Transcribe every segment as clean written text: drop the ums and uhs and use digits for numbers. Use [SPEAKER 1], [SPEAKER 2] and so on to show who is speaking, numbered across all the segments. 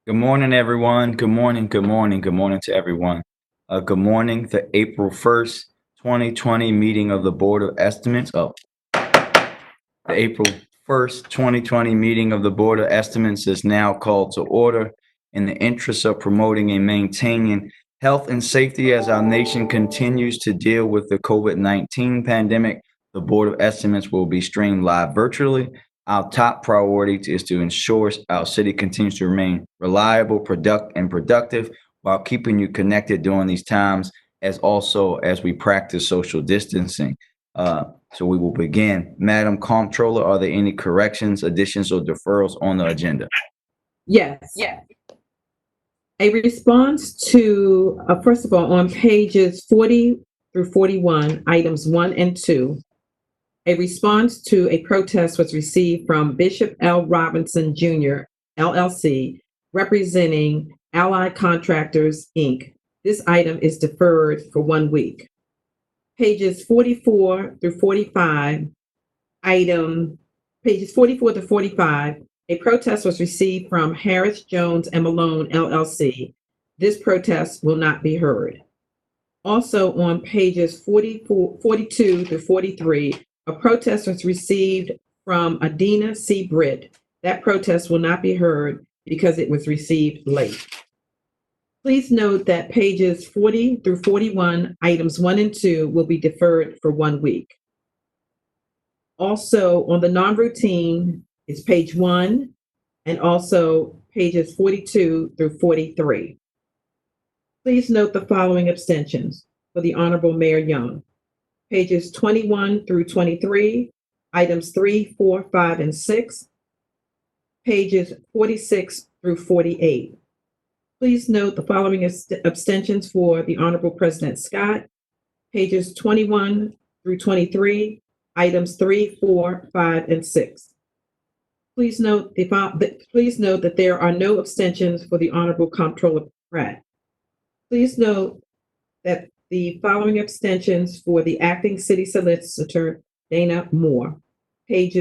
[SPEAKER 1] Good morning, everyone. Good morning, good morning, good morning to everyone. Good morning, the April 1st, 2020 meeting of the Board of Estimates. The April 1st, 2020 meeting of the Board of Estimates is now called to order in the interest of promoting and maintaining health and safety as our nation continues to deal with the COVID-19 pandemic. The Board of Estimates will be streamed live virtually. Our top priority is to ensure our city continues to remain reliable, productive while keeping you connected during these times, as we practice social distancing. So we will begin. Madam Comptroller, are there any corrections, additions, or deferrals on the agenda?
[SPEAKER 2] Yes. A response to, first of all, on pages 40 through 41, items 1 and 2, a response to a protest was received from Bishop L. Robinson Jr., LLC, representing Allied Contractors, Inc. This item is deferred for 1 week. Pages 44 through 45, pages 44 to 45, a protest was received from Harris Jones and Malone LLC. This protest will not be heard. Also on pages 42 through 43, a protest was received from Adina C. Britt. That protest will not be heard because it was received late. Please note that pages 40 through 41, items 1 and 2 will be deferred for 1 week. Also on the non-routine is page 1 and also pages 42 through 43. Please note the following abstentions for the Honorable Mayor Young. Pages 21 through 23, items 3, 4, 5, and 6, pages 46 through 48. Please note the following abstentions for the Honorable President Scott. Pages 21 through 23, items 3, 4, 5, and 6. Please note that there are no abstentions for the Honorable Comptroller Pratt. Please note that the following abstentions for the Acting City Solicitor Dana Moore. Page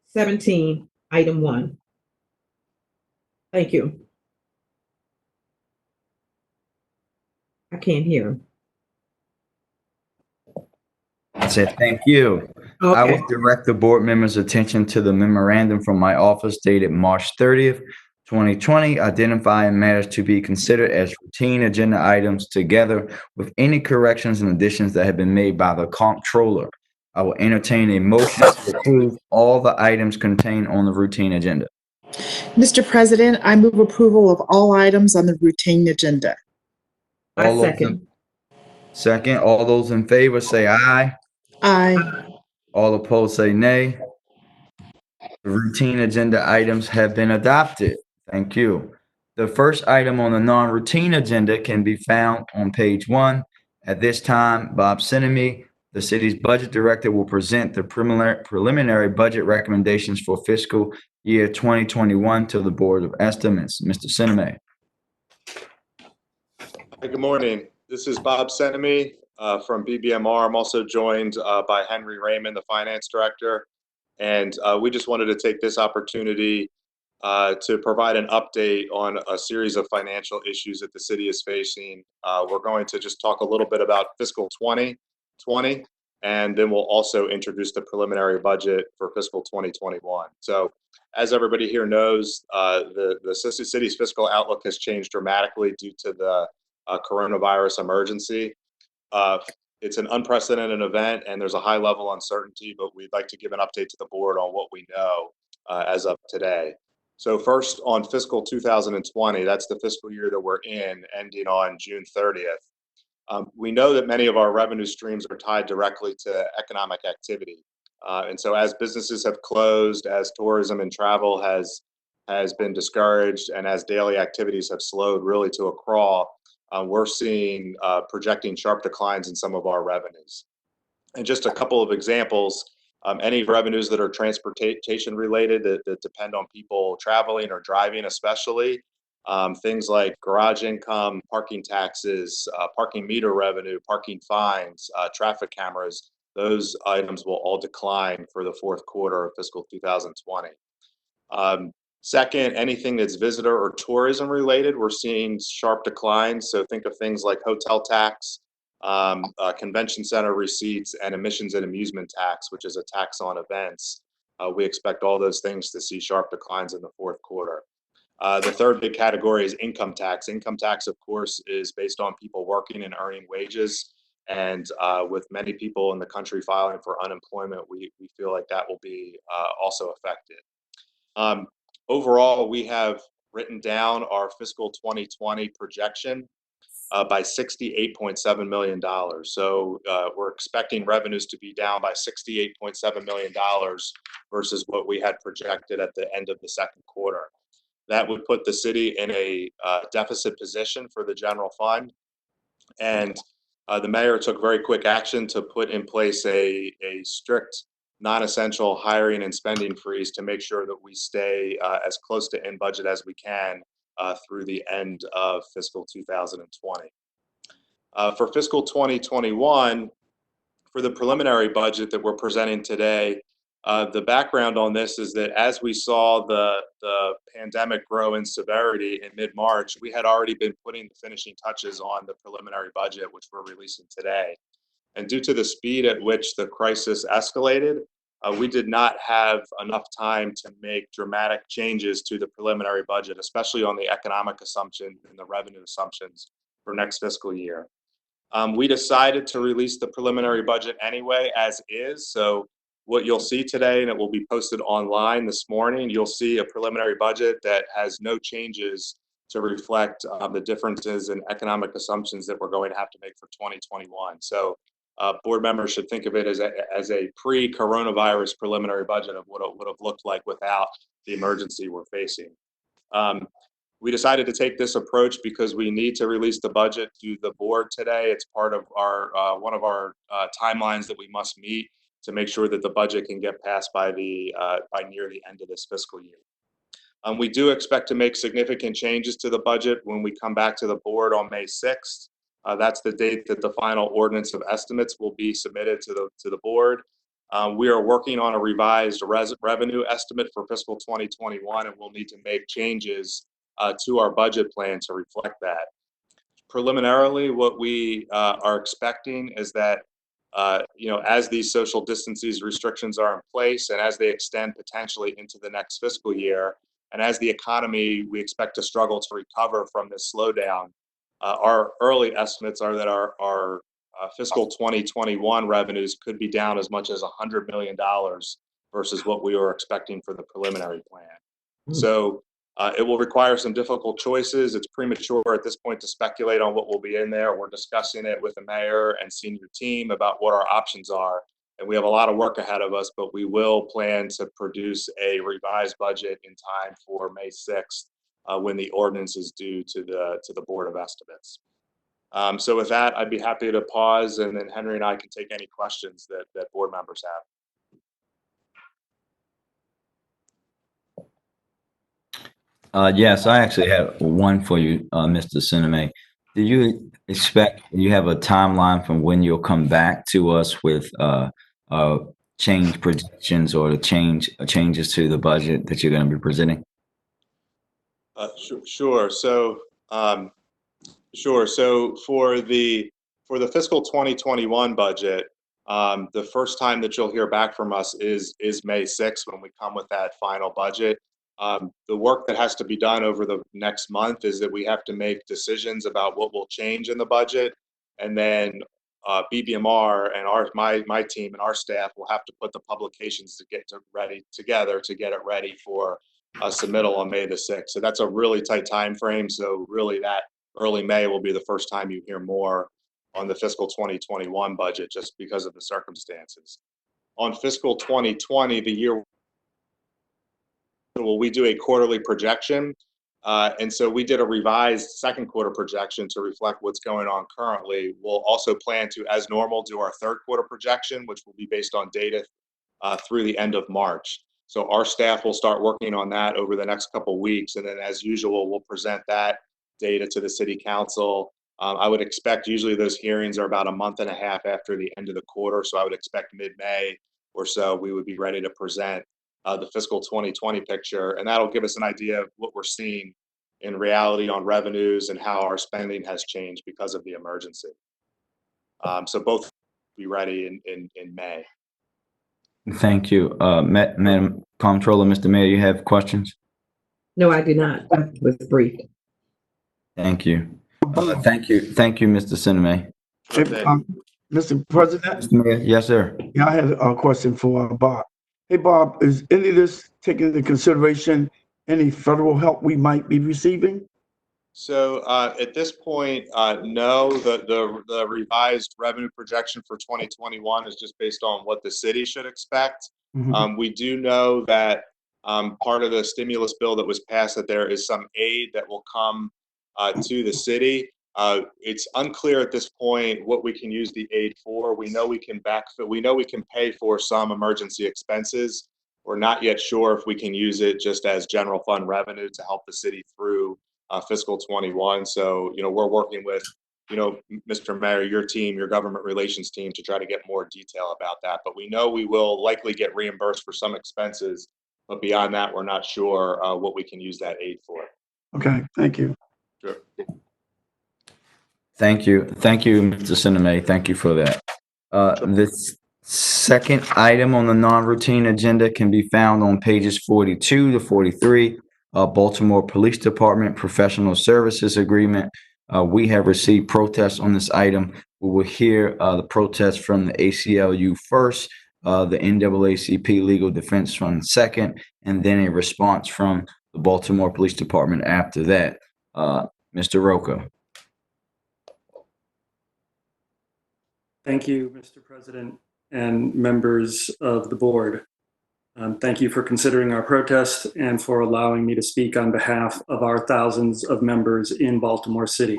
[SPEAKER 2] 17, item 1. Thank you. I can't hear.
[SPEAKER 1] I said, thank you. I
[SPEAKER 2] Okay.
[SPEAKER 1] will direct the board members' attention to the memorandum from my office dated March 30th, 2020, identifying matters to be considered as routine agenda items together with any corrections and additions that have been made by the comptroller. I will entertain a motion to approve all the items contained on the routine agenda.
[SPEAKER 3] Mr. President, I move approval of all items on the routine agenda.
[SPEAKER 2] I
[SPEAKER 1] All those
[SPEAKER 2] second.
[SPEAKER 1] Second, all those in favor say aye.
[SPEAKER 3] Aye.
[SPEAKER 1] All opposed say nay. The routine agenda items have been adopted. Thank you. The first item on the non-routine agenda can be found on page 1. At this time, Bob Sinemy, the city's budget director, will present the preliminary budget recommendations for fiscal year 2021 to the Board of Estimates. Mr. Sinemy.
[SPEAKER 4] Good morning. This is Bob Senemy from BBMR. I'm also joined by Henry Raymond, the finance director. And we just wanted to take this opportunity to provide an update on a series of financial issues that the city is facing. We're going to just talk a little bit about fiscal 2020, and then we'll also introduce the preliminary budget for fiscal 2021. So as everybody here knows, the city's fiscal outlook has changed dramatically due to the coronavirus emergency. It's an unprecedented event and there's a high level of uncertainty, but we'd like to give an update to the board on what we know as of today. So first on fiscal 2020, that's the fiscal year that we're in, ending on June 30th. We know that many of our revenue streams are tied directly to economic activity. And so as businesses have closed, as tourism and travel has been discouraged, and as daily activities have slowed really to a crawl, we're seeing projecting sharp declines in some of our revenues. And just a couple of examples, any revenues that are transportation related that depend on people traveling or driving especially, things like garage income, parking taxes, parking meter revenue, parking fines, traffic cameras, those items will all decline for the fourth quarter of fiscal 2020. Second, anything that's visitor or tourism related, we're seeing sharp declines. So think of things like hotel tax, convention center receipts, and admissions and amusement tax, which is a tax on events. We expect all those things to see sharp declines in the fourth quarter. The third big category is income tax. Income tax, of course, is based on people working and earning wages. And with many people in the country filing for unemployment, we feel like that will be also affected. Overall, we have written down our fiscal 2020 projection by $68.7 million. So we're expecting revenues to be down by $68.7 million versus what we had projected at the end of the second quarter. That would put the city in a deficit position for the general fund. And the mayor took very quick action to put in place a strict non-essential hiring and spending freeze to make sure that we stay as close to in budget as we can through the end of fiscal 2020. For fiscal 2021, for the preliminary budget that we're presenting today, the background on this is that as we saw the pandemic grow in severity in mid-March, we had already been putting the finishing touches on the preliminary budget, which we're releasing today. And due to the speed at which the crisis escalated, we did not have enough time to make dramatic changes to the preliminary budget, especially on the economic assumption and the revenue assumptions for next fiscal year. We decided to release the preliminary budget anyway, as is. So what you'll see today, and it will be posted online this morning, you'll see a preliminary budget that has no changes to reflect the differences in economic assumptions that we're going to have to make for 2021. So board members should think of it as a pre-coronavirus preliminary budget of what it would have looked like without the emergency we're facing. We decided to take this approach because we need to release the budget to the board today. It's part of our one of our timelines that we must meet to make sure that the budget can get passed by near the end of this fiscal year. We do expect to make significant changes to the budget when we come back to the board on May 6th. That's the date that the final ordinance of estimates will be submitted to the board. We are working on a revised revenue estimate for fiscal 2021, and we'll need to make changes to our budget plan to reflect that. Preliminarily, what we are expecting is that as these social distancing restrictions are in place and as they extend potentially into the next fiscal year, and as the economy we expect to struggle to recover from this slowdown, our early estimates are that our fiscal 2021 revenues could be down as much as $100 million versus what we were expecting for the preliminary plan. So it will require some difficult choices. It's premature at this point to speculate on what will be in there. We're discussing it with the mayor and senior team about what our options are. And we have a lot of work ahead of us, but we will plan to produce a revised budget in time for May 6th when the ordinance is due to the Board of Estimates. So with that, I'd be happy to pause, and then Henry and I can take any questions that board members have.
[SPEAKER 1] Yes, I actually have one for you, Mr. Sinema. Do you expect you have a timeline from when you'll come back to us with change projections or changes to the budget that you're going to be presenting?
[SPEAKER 4] Sure. So for the fiscal 2021 budget, the first time that you'll hear back from us is May 6th when we come with that final budget. The work that has to be done over the next month is that we have to make decisions about what will change in the budget, and then BBMR and my team and our staff will have to put the publications ready together to get it ready for a submittal on May the 6th. So that's a really tight time frame. So really that early May will be the first time you hear more on the fiscal 2021 budget, just because of the circumstances. On fiscal 2020, the year, we do a quarterly projection. And so we did a revised second quarter projection to reflect what's going on currently. We'll also plan to, as normal, do our third quarter projection, which will be based on data through the end of March. So our staff will start working on that over the next couple of weeks. And then as usual, we'll present that data to the city council. I would expect usually those hearings are about a month and a half after the end of the quarter. So I would expect mid-May or so, we would be ready to present the fiscal 2020 picture, and that'll give us an idea of what we're seeing in reality on revenues and how our spending has changed because of the emergency. So both will be ready in May.
[SPEAKER 1] Thank you. Madam Comptroller, Mr. Mayor, you have questions?
[SPEAKER 2] No, I do not. I was briefed.
[SPEAKER 1] Thank you. Thank you, Mr. Sinema.
[SPEAKER 5] Mr. President,
[SPEAKER 1] Mr. Mayor, yes, sir.
[SPEAKER 5] yeah, I had a question for Bob. Hey, Bob, is any of this taking into consideration any federal help we might be receiving?
[SPEAKER 4] So at this point, no. The revised revenue projection for 2021 is just based on what the city should expect. We do know that part of the stimulus bill that was passed, that there is some aid that will come to the city. It's unclear at this point what we can use the aid for. We know we can backfill. We know we can pay for some emergency expenses. We're not yet sure if we can use it just as general fund revenue to help the city through fiscal 21. So, we're working with, Mr. Mayor, your team, your government relations team, to try to get more detail about that. But we know we will likely get reimbursed for some expenses. But beyond that, we're not sure what we can use that aid for.
[SPEAKER 5] Okay, thank you.
[SPEAKER 4] Sure.
[SPEAKER 1] Thank you, Mr. Sinema. Thank you for that. This second item on the non-routine agenda can be found on pages 42 to 43. Baltimore Police Department Professional Services Agreement. We have received protests on this item. We will hear the protests from the ACLU first, the NAACP Legal Defense Fund second, and then a response from the Baltimore Police Department after that. Mr. Roca.
[SPEAKER 6] Thank you, Mr. President and members of the board. Thank you for considering our protest and for allowing me to speak on behalf of our thousands of members in Baltimore City.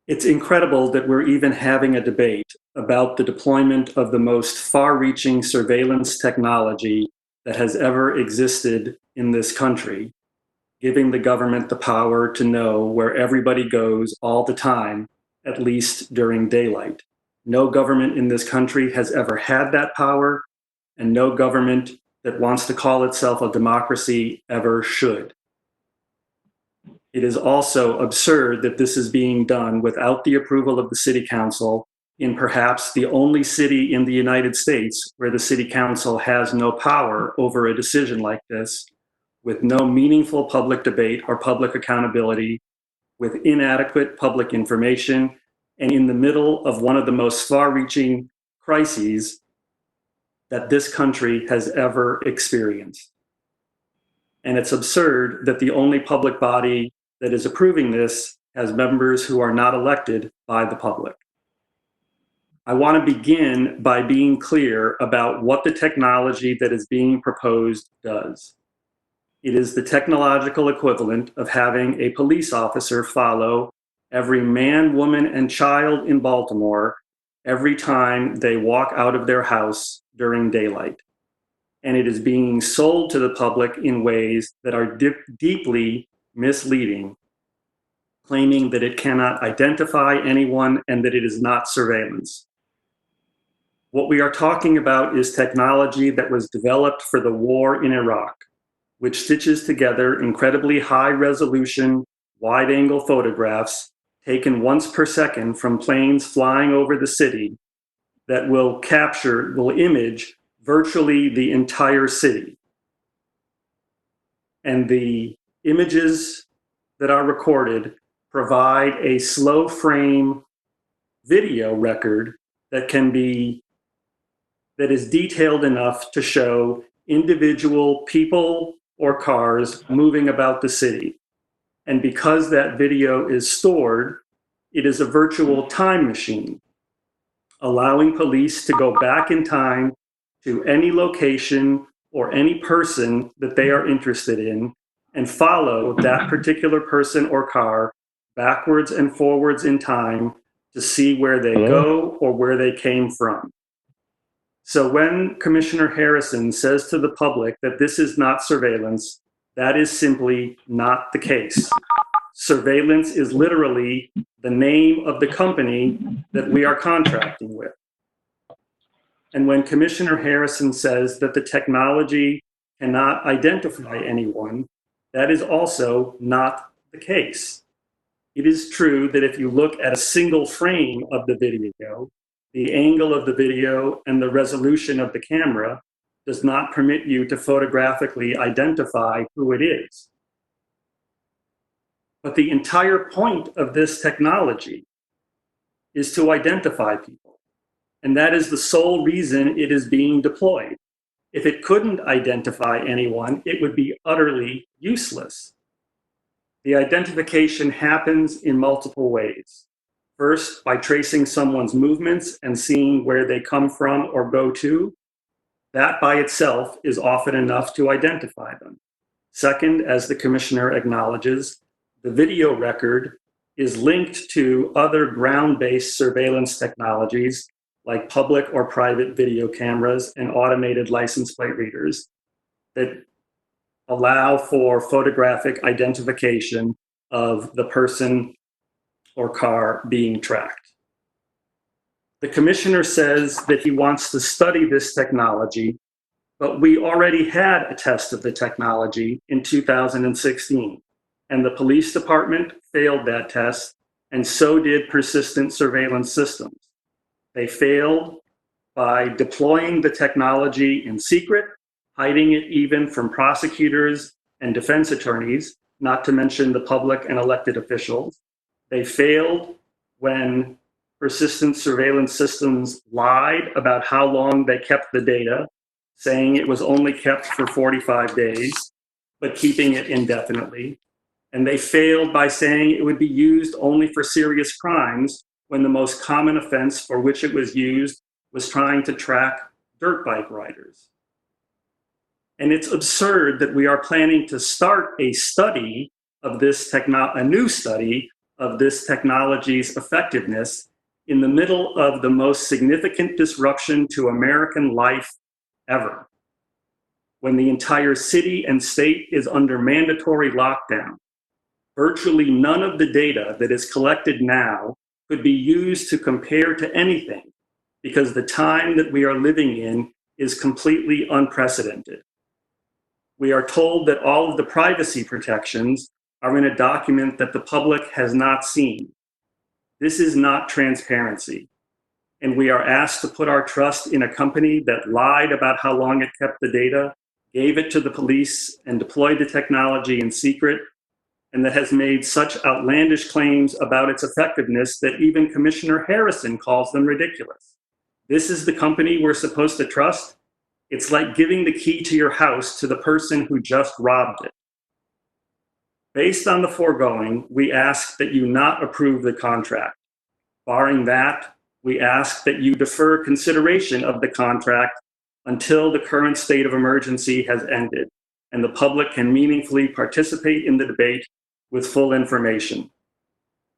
[SPEAKER 6] It's incredible that we're even having a debate about the deployment of the most far-reaching surveillance technology that has ever existed in this country, giving the government the power to know where everybody goes all the time, at least during daylight. No government in this country has ever had that power, and no government that wants to call itself a democracy ever should. It is also absurd that this is being done without the approval of the City Council in perhaps the only city in the United States where the City Council has no power over a decision like this, with no meaningful public debate or public accountability, with inadequate public information, and in the middle of one of the most far-reaching crises that this country has ever experienced. And it's absurd that the only public body that is approving this has members who are not elected by the public. I want to begin by being clear about what the technology that is being proposed does. It is the technological equivalent of having a police officer follow every man, woman, and child in Baltimore every time they walk out of their house during daylight. And it is being sold to the public in ways that are deeply misleading, claiming that it cannot identify anyone and that it is not surveillance. What we are talking about is technology that was developed for the war in Iraq, which stitches together incredibly high-resolution, wide-angle photographs taken once per second from planes flying over the city that will image virtually the entire city. And the images that are recorded provide a slow frame video record that is detailed enough to show individual people or cars moving about the city. And because that video is stored, it is a virtual time machine, allowing police to go back in time to any location or any person that they are interested in and follow that particular person or car backwards and forwards in time to see where they go or where they came from. So when Commissioner Harrison says to the public that this is not surveillance, that is simply not the case. Surveillance is literally the name of the company that we are contracting with. And when Commissioner Harrison says that the technology cannot identify anyone, that is also not the case. It is true that if you look at a single frame of the video, the angle of the video and the resolution of the camera does not permit you to photographically identify who it is. But the entire point of this technology is to identify people. And that is the sole reason it is being deployed. If it couldn't identify anyone, it would be utterly useless. The identification happens in multiple ways. First, by tracing someone's movements and seeing where they come from or go to. That by itself is often enough to identify them. Second, as the commissioner acknowledges, the video record is linked to other ground-based surveillance technologies like public or private video cameras and automated license plate readers that allow for photographic identification of the person or car being tracked. The commissioner says that he wants to study this technology, but we already had a test of the technology in 2016, and the police department failed that test, and so did persistent surveillance systems. They failed by deploying the technology in secret, hiding it even from prosecutors and defense attorneys, not to mention the public and elected officials. They failed when persistent surveillance systems lied about how long they kept the data, saying it was only kept for 45 days, but keeping it indefinitely. And they failed by saying it would be used only for serious crimes when the most common offense for which it was used was trying to track dirt bike riders. And it's absurd that we are planning to start a study of this a new study of this technology's effectiveness in the middle of the most significant disruption to American life ever, when the entire city and state is under mandatory lockdown. Virtually none of the data that is collected now could be used to compare to anything because the time that we are living in is completely unprecedented. We are told that all of the privacy protections are in a document that the public has not seen. This is not transparency. And we are asked to put our trust in a company that lied about how long it kept the data, gave it to the police, and deployed the technology in secret, and that has made such outlandish claims about its effectiveness that even Commissioner Harrison calls them ridiculous. This is the company we're supposed to trust? It's like giving the key to your house to the person who just robbed it. Based on the foregoing, we ask that you not approve the contract. Barring that, we ask that you defer consideration of the contract until the current state of emergency has ended and the public can meaningfully participate in the debate with full information.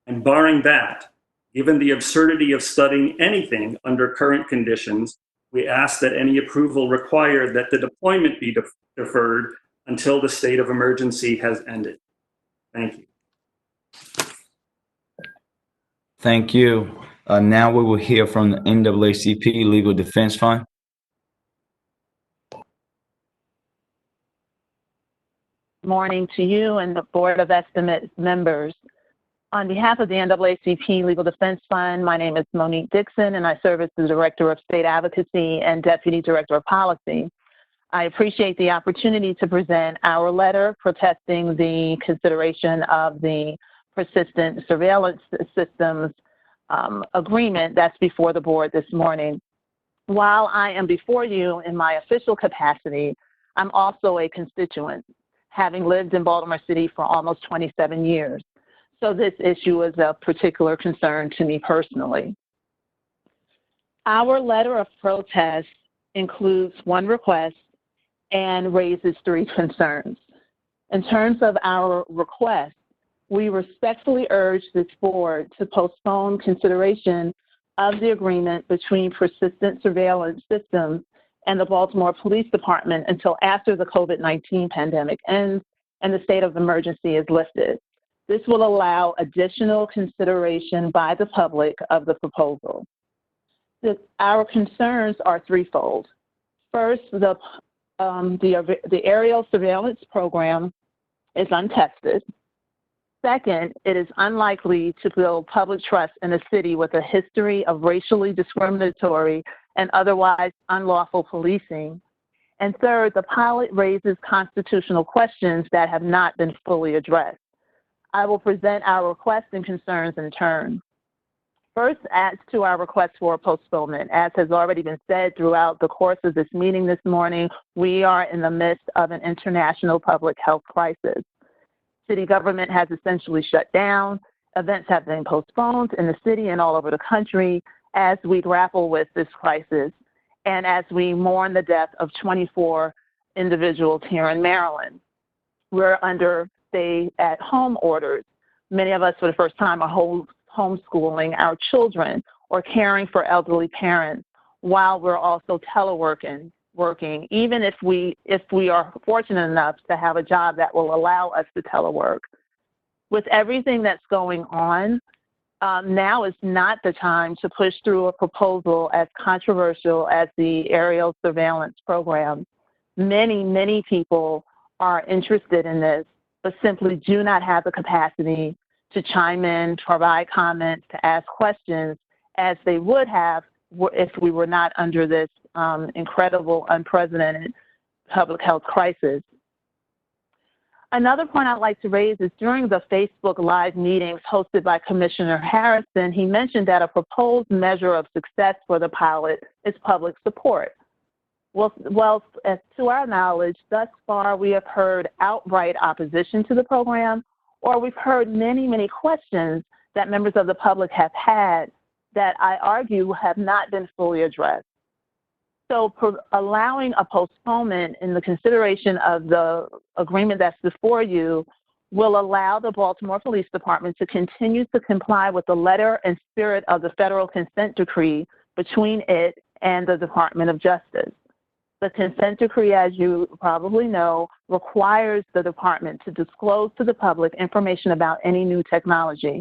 [SPEAKER 6] And barring that, given the absurdity of studying anything under current conditions, we ask that any approval require that the deployment be deferred until the state of emergency has ended. Thank you.
[SPEAKER 1] Thank you. Now we will hear from the NAACP Legal Defense Fund.
[SPEAKER 7] Morning to you and the Board of Estimates members. On behalf of the NAACP Legal Defense Fund, my name is Monique Dixon, and I serve as the Director of State Advocacy and Deputy Director of Policy. I appreciate the opportunity to present our letter protesting the consideration of the persistent surveillance systems agreement that's before the board this morning. While I am before you in my official capacity, I'm also a constituent, having lived in Baltimore City for almost 27 years. So this issue is of particular concern to me personally. Our letter of protest includes one request and raises three concerns. In terms of our request, we respectfully urge this board to postpone consideration of the agreement between persistent surveillance systems and the Baltimore Police Department until after the COVID-19 pandemic ends and the state of emergency is lifted. This will allow additional consideration by the public of the proposal. Our concerns are threefold. First, the aerial surveillance program is untested. Second, it is unlikely to build public trust in a city with a history of racially discriminatory and otherwise unlawful policing. And third, the pilot raises constitutional questions that have not been fully addressed. I will present our requests and concerns in turn. First, as to our request for a postponement, as has already been said throughout the course of this meeting this morning, we are in the midst of an international public health crisis. City government has essentially shut down. Events have been postponed in the city and all over the country as we grapple with this crisis and as we mourn the death of 24 individuals here in Maryland. We're under stay-at-home orders. Many of us, for the first time, are homeschooling our children or caring for elderly parents while we're also teleworking, even if we are fortunate enough to have a job that will allow us to telework. With everything that's going on, now is not the time to push through a proposal as controversial as the aerial surveillance program. Many people are interested in this, but simply do not have the capacity to chime in, provide comments, to ask questions as they would have if we were not under this incredible, unprecedented public health crisis. Another point I'd like to raise is during the Facebook Live meetings hosted by Commissioner Harrison, he mentioned that a proposed measure of success for the pilot is public support. Well, as to our knowledge, thus far we have heard outright opposition to the program, or we've heard many questions that members of the public have had that I argue have not been fully addressed. So allowing a postponement in the consideration of the agreement that's before you will allow the Baltimore Police Department to continue to comply with the letter and spirit of the federal consent decree between it and the Department of Justice. The consent decree, as you probably know, requires the department to disclose to the public information about any new technology.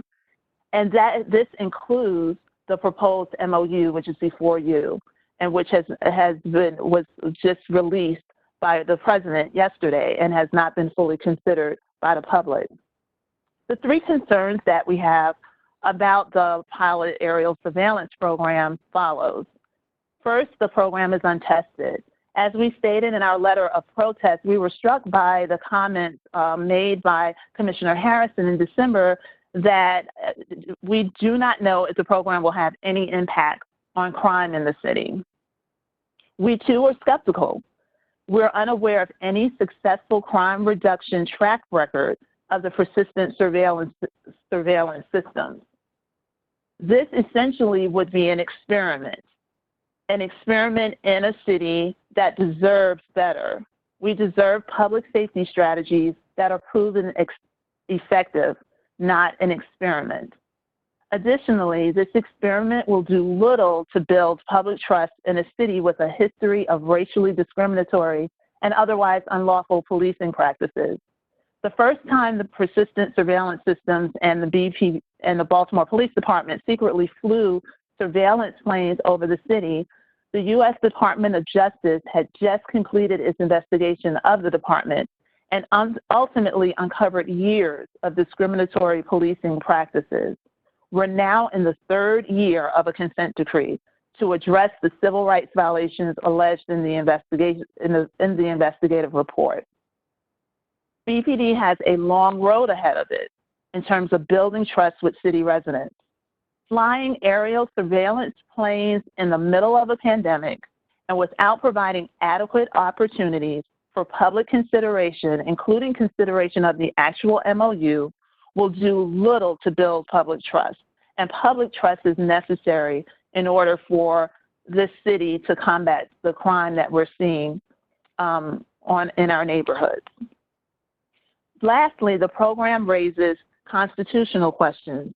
[SPEAKER 7] And this includes the proposed MOU, which is before you, and which was just released by the president yesterday and has not been fully considered by the public. The three concerns that we have about the pilot aerial surveillance program follows. First, the program is untested. As we stated in our letter of protest, we were struck by the comments made by Commissioner Harrison in December that we do not know if the program will have any impact on crime in the city. We too are skeptical. We're unaware of any successful crime reduction track record of the persistent surveillance systems. This essentially would be an experiment in a city that deserves better. We deserve public safety strategies that are proven effective, not an experiment. Additionally, this experiment will do little to build public trust in a city with a history of racially discriminatory and otherwise unlawful policing practices. The first time the persistent surveillance systems and the Baltimore Police Department secretly flew surveillance planes over the city, the U.S. Department of Justice had just completed its investigation of the department and ultimately uncovered years of discriminatory policing practices. We're now in the third year of a consent decree to address the civil rights violations alleged in the investigation in the investigative report. BPD has a long road ahead of it in terms of building trust with city residents. Flying aerial surveillance planes in the middle of a pandemic and without providing adequate opportunities for public consideration, including consideration of the actual MOU, will do little to build public trust. And public trust is necessary in order for this city to combat the crime that we're seeing in our neighborhoods. Lastly, the program raises constitutional questions.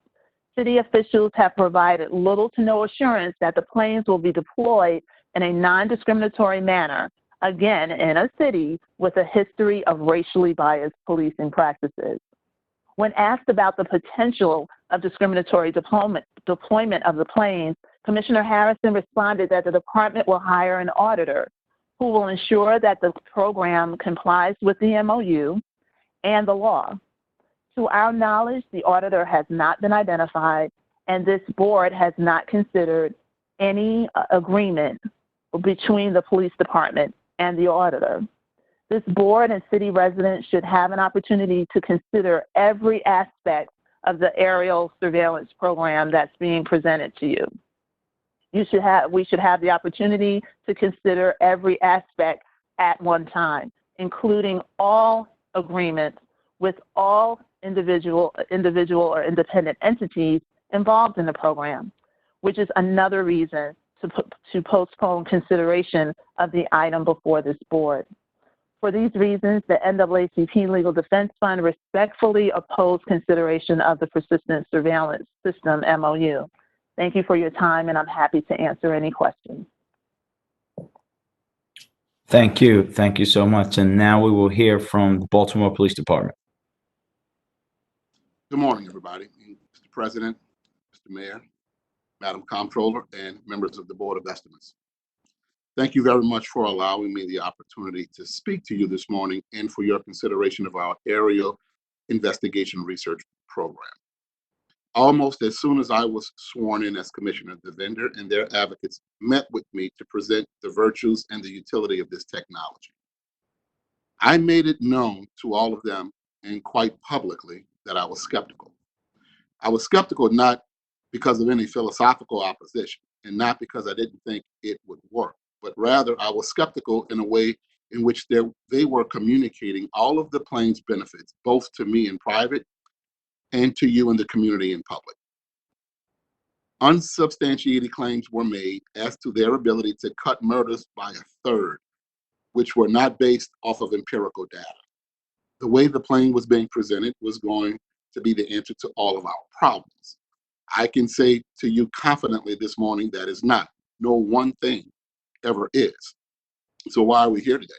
[SPEAKER 7] City officials have provided little to no assurance that the planes will be deployed in a non-discriminatory manner, again, in a city with a history of racially biased policing practices. When asked about the potential of discriminatory deployment of the planes, Commissioner Harrison responded that the department will hire an auditor who will ensure that the program complies with the MOU and the law. To our knowledge, the auditor has not been identified, and this board has not considered any agreement between the police department and the auditor. This board and city residents should have an opportunity to consider every aspect of the aerial surveillance program that's being presented to you. We should have the opportunity to consider every aspect at one time, including all agreements with all individual or independent entities involved in the program, which is another reason to postpone consideration of the item before this board. For these reasons, the NAACP Legal Defense Fund respectfully oppose consideration of the Persistent Surveillance System MOU. Thank you for your time, and I'm happy to answer any questions.
[SPEAKER 1] Thank you. Thank you so much. And now we will hear from the Baltimore Police Department.
[SPEAKER 8] Good morning, everybody. Mr. President, Mr. Mayor, Madam Comptroller, and members of the Board of Estimates. Thank you very much for allowing me the opportunity to speak to you this morning and for your consideration of our aerial investigation research program. Almost as soon as I was sworn in as commissioner, the vendor and their advocates met with me to present the virtues and the utility of this technology. I made it known to all of them, and quite publicly, that I was skeptical. I was skeptical not because of any philosophical opposition and not because I didn't think it would work, but rather I was skeptical in a way in which they were communicating all of the plane's benefits, both to me in private and to you in the community in public. Unsubstantiated claims were made as to their ability to cut murders by a third, which were not based off of empirical data. The way the plane was being presented was going to be the answer to all of our problems. I can say to you confidently this morning that is not. No one thing ever is. So why are we here today?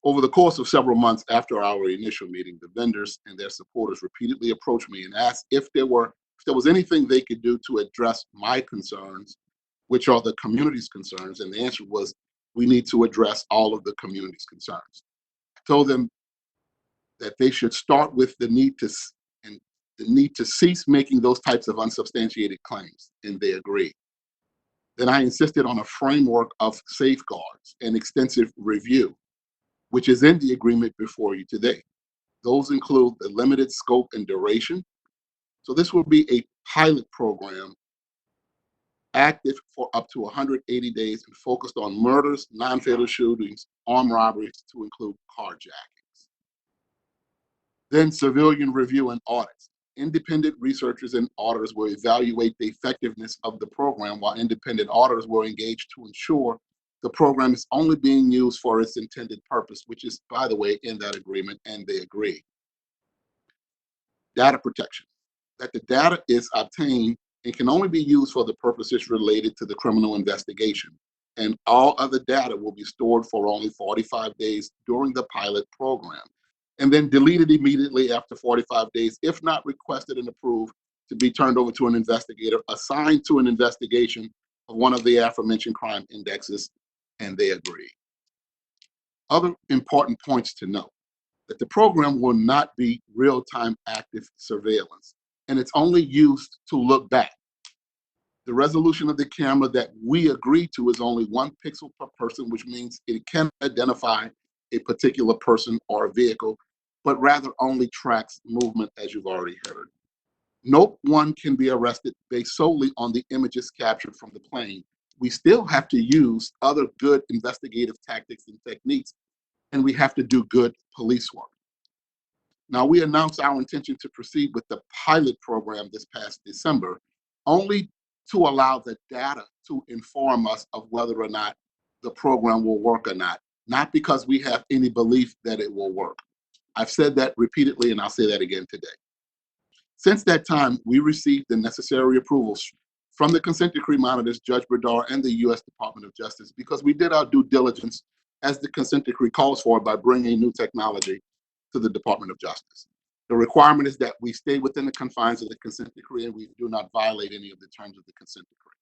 [SPEAKER 8] Over the course of several months after our initial meeting, the vendors and their supporters repeatedly approached me and asked if there was anything they could do to address my concerns, which are the community's concerns. And the answer was, we need to address all of the community's concerns. I told them that they should start with the need to cease making those types of unsubstantiated claims, and they agreed. Then I insisted on a framework of safeguards and extensive review, which is in the agreement before you today. Those include the limited scope and duration. So this will be a pilot program active for up to 180 days and focused on murders, non-fatal shootings, armed robberies, to include carjackings. Then civilian review and audits. Independent researchers and auditors will evaluate the effectiveness of the program, while independent auditors will engage to ensure the program is only being used for its intended purpose, which is, by the way, in that agreement, and they agree. Data protection. That the data is obtained and can only be used for the purposes related to the criminal investigation, and all other data will be stored for only 45 days during the pilot program, and then deleted immediately after 45 days, if not requested and approved, to be turned over to an investigator assigned to an investigation of one of the aforementioned crime indexes, and they agree. Other important points to note: that the program will not be real-time active surveillance, and it's only used to look back. The resolution of the camera that we agree to is only 1 pixel per person, which means it can identify a particular person or a vehicle, but rather only tracks movement, as you've already heard. No one can be arrested based solely on the images captured from the plane. We still have to use other good investigative tactics and techniques, and we have to do good police work. Now, we announced our intention to proceed with the pilot program this past December, only to allow the data to inform us of whether or not the program will work or not because we have any belief that it will work. I've said that repeatedly, and I'll say that again today. Since that time, we received the necessary approvals from the consent decree monitors, Judge Berdar, and the U.S. Department of Justice, because we did our due diligence as the consent decree calls for by bringing new technology to the Department of Justice. The requirement is that we stay within the confines of the consent decree and we do not violate any of the terms of the consent decree.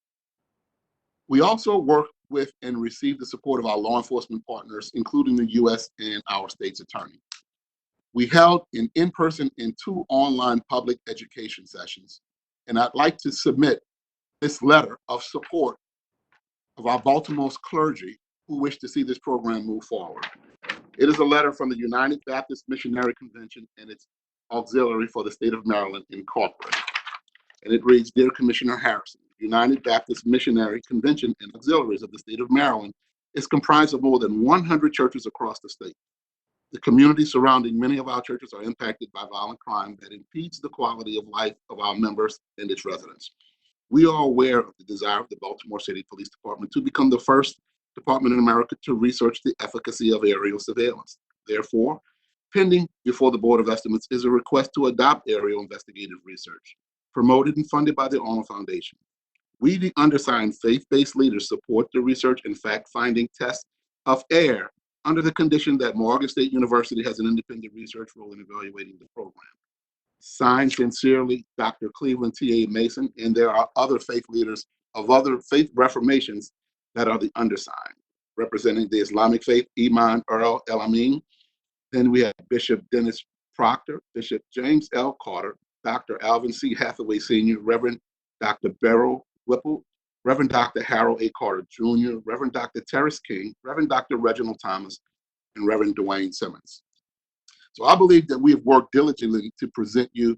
[SPEAKER 8] We also work with and receive the support of our law enforcement partners, including the U.S. and our state's attorney. We held an in-person and 2 online public education sessions, and I'd like to submit this letter of support of our Baltimore's clergy who wish to see this program move forward. It is a letter from the United Baptist Missionary Convention and its auxiliary for the state of Maryland, Incorporated. And it reads, Dear Commissioner Harrison, United Baptist Missionary Convention and auxiliaries of the state of Maryland is comprised of more than 100 churches across the state. The community surrounding many of our churches are impacted by violent crime that impedes the quality of life of our members and its residents. We are aware of the desire of the Baltimore City Police Department to become the first department in America to research the efficacy of aerial surveillance. Therefore, pending before the Board of Estimates is a request to adopt aerial investigative research, promoted and funded by the Honor Foundation. We, the undersigned faith-based leaders, support the research and fact-finding tests of air under the condition that Morgan State University has an independent research role in evaluating the program. Signed sincerely, Dr. Cleveland T.A. Mason, and there are other faith leaders of other faith reformations that are the undersigned. Representing the Islamic faith, Iman Earl El Amin. Then we have Bishop Dennis Proctor, Bishop James L. Carter, Dr. Alvin C. Hathaway Sr., Reverend Dr. Beryl Whipple, Reverend Dr. Harold A. Carter Jr., Reverend Dr. Terrace King, Reverend Dr. Reginald Thomas, and Reverend Dwayne Simmons. So I believe that we have worked diligently to present you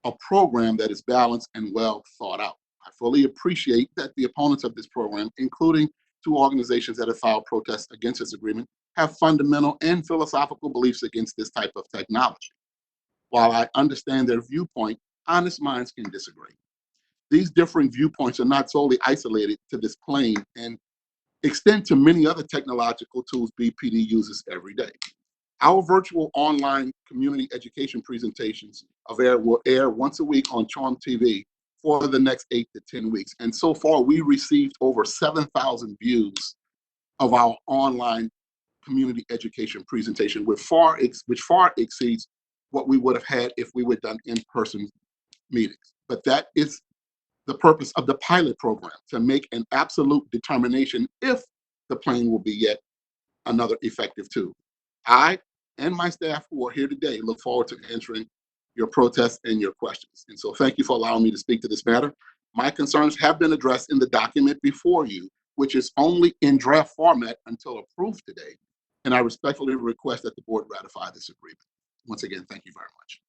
[SPEAKER 8] a program that is balanced and well thought out. I fully appreciate that the opponents of this program, including 2 organizations that have filed protests against this agreement, have fundamental and philosophical beliefs against this type of technology. While I understand their viewpoint, honest minds can disagree. These differing viewpoints are not solely isolated to this plane and extend to many other technological tools BPD uses every day. Our virtual online community education presentations will air once a week on Charm TV for the next 8 to 10 weeks. And so far, we received over 7,000 views of our online community education presentation, which far exceeds what we would have had if we were done in-person meetings. But that is the purpose of the pilot program, to make an absolute determination if the plane will be yet another effective tool. I and my staff who are here today look forward to answering your protests and your questions. And so thank you for allowing me to speak to this matter. My concerns have been addressed in the document before you, which is only in draft format until approved today. And I respectfully request that the board ratify this agreement. Once again, thank you very much.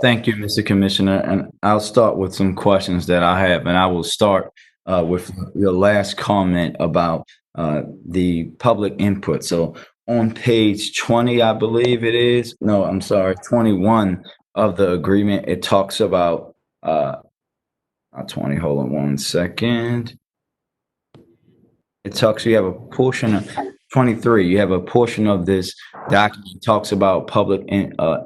[SPEAKER 1] Thank you, Mr. Commissioner. And I'll start with some questions that I have, and I will start with your last comment about the public input. So on page 20, I believe it is, no, I'm sorry, 21 of the agreement, it talks about, not 20, hold on one second. It talks, you have a portion of 23, you have a portion of this document talks about public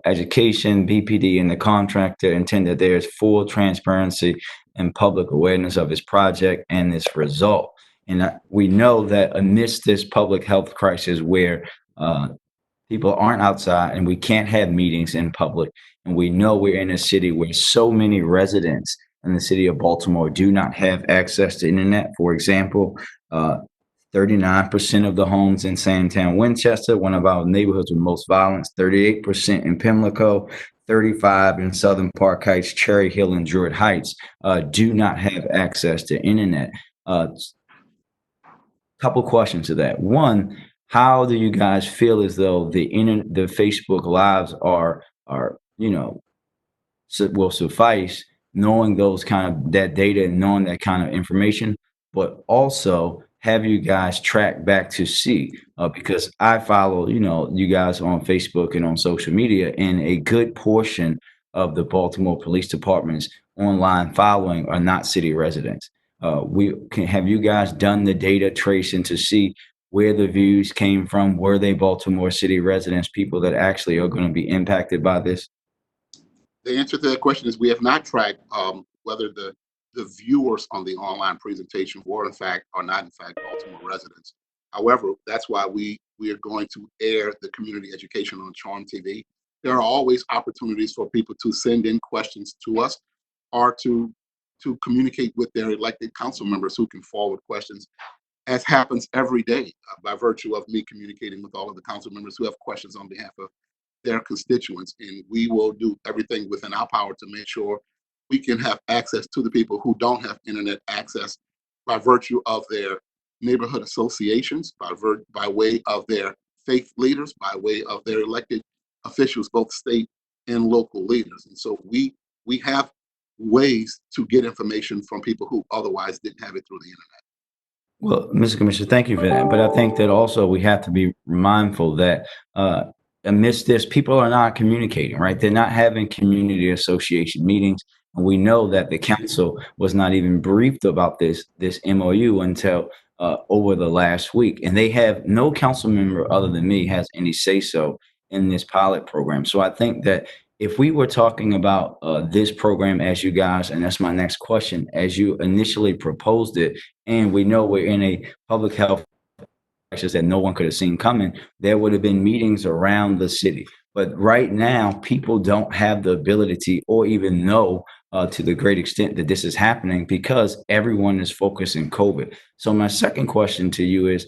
[SPEAKER 1] education, BPD, and the contractor intend that there is full transparency and public awareness of his project and its result. And we know that amidst this public health crisis where people aren't outside and we can't have meetings in public, and we know we're in a city where so many residents in the city of Baltimore do not have access to internet. For example, 39% of the homes in Sandtown, Winchester, one of our neighborhoods with most violence, 38% in Pimlico, 35 in Southern Park Heights, Cherry Hill, and Druid Heights do not have access to internet. Couple questions to that. One, how do you guys feel as though the Facebook Lives are will suffice, knowing those kind of that data and knowing that kind of information, but also have you guys track back to see, because I follow, you guys on Facebook and on social media, and a good portion of the Baltimore Police Department's online following are not city residents. Have you guys done the data tracing to see where the views came from? Were they Baltimore City residents, people that actually are going to be impacted by this?
[SPEAKER 8] The answer to that question is we have not tracked whether the viewers on the online presentation were in fact or not in fact Baltimore residents. However, that's why we are going to air the community education on Charm TV. There are always opportunities for people to send in questions to us or to to communicate with their elected council members who can forward questions, as happens every day by virtue of me communicating with all of the council members who have questions on behalf of their constituents. And we will do everything within our power to make sure we can have access to the people who don't have internet access by virtue of their neighborhood associations, by way of their faith leaders, by way of their elected officials, both state and local leaders. And so we have ways to get information from people who otherwise didn't have it through the internet.
[SPEAKER 1] Well, Mr. Commissioner, thank you for that. But I think that also we have to be mindful that amidst this, people are not communicating, right? They're not having community association meetings. And we know that the council was not even briefed about this MOU until over the last week. And they have no council member other than me has any say so in this pilot program. So I think that if we were talking about this program as you guys, and that's my next question, as you initially proposed it, and we know we're in a public health crisis that no one could have seen coming, there would have been meetings around the city. But right now, people don't have the ability or even know to the great extent that this is happening because everyone is focused on COVID. So my second question to you is,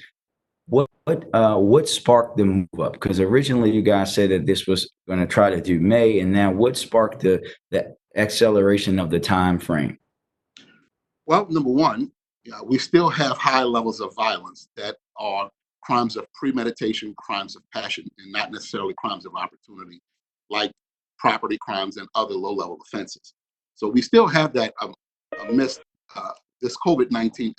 [SPEAKER 1] what sparked the move up? Because originally you guys said that this was going to try to do May, and now what sparked the acceleration of the time frame?
[SPEAKER 8] Well, number one, we still have high levels of violence that are crimes of premeditation, crimes of passion, and not necessarily crimes of opportunity, like property crimes and other low-level offenses. So we still have that amidst this COVID-19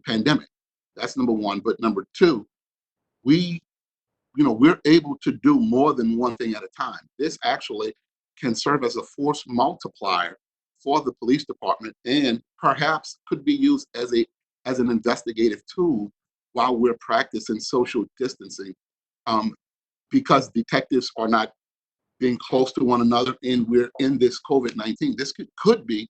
[SPEAKER 8] pandemic. That's number one. But number two, we're able to do more than one thing at a time. This actually can serve as a force multiplier for the police department, and perhaps could be used as an investigative tool while we're practicing social distancing, because detectives are not being close to one another, and we're in this COVID-19. This could be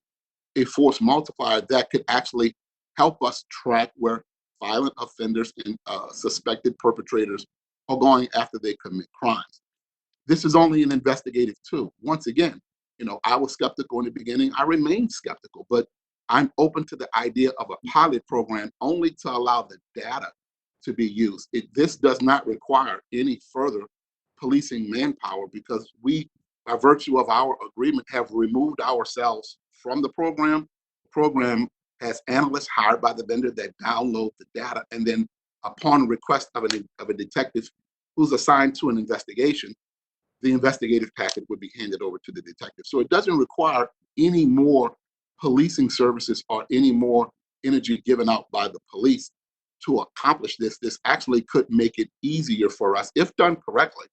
[SPEAKER 8] a force multiplier that could actually help us track where violent offenders and suspected perpetrators are going after they commit crimes. This is only an investigative tool. Once again, I was skeptical in the beginning. I remain skeptical, but I'm open to the idea of a pilot program only to allow the data to be used. This does not require any further policing manpower because we, by virtue of our agreement, have removed ourselves from the program. The program has analysts hired by the vendor that download the data, and then upon request of a detective who's assigned to an investigation, the investigative packet would be handed over to the detective. So it doesn't require any more policing services or any more energy given out by the police to accomplish this. This actually could make it easier for us, if done correctly,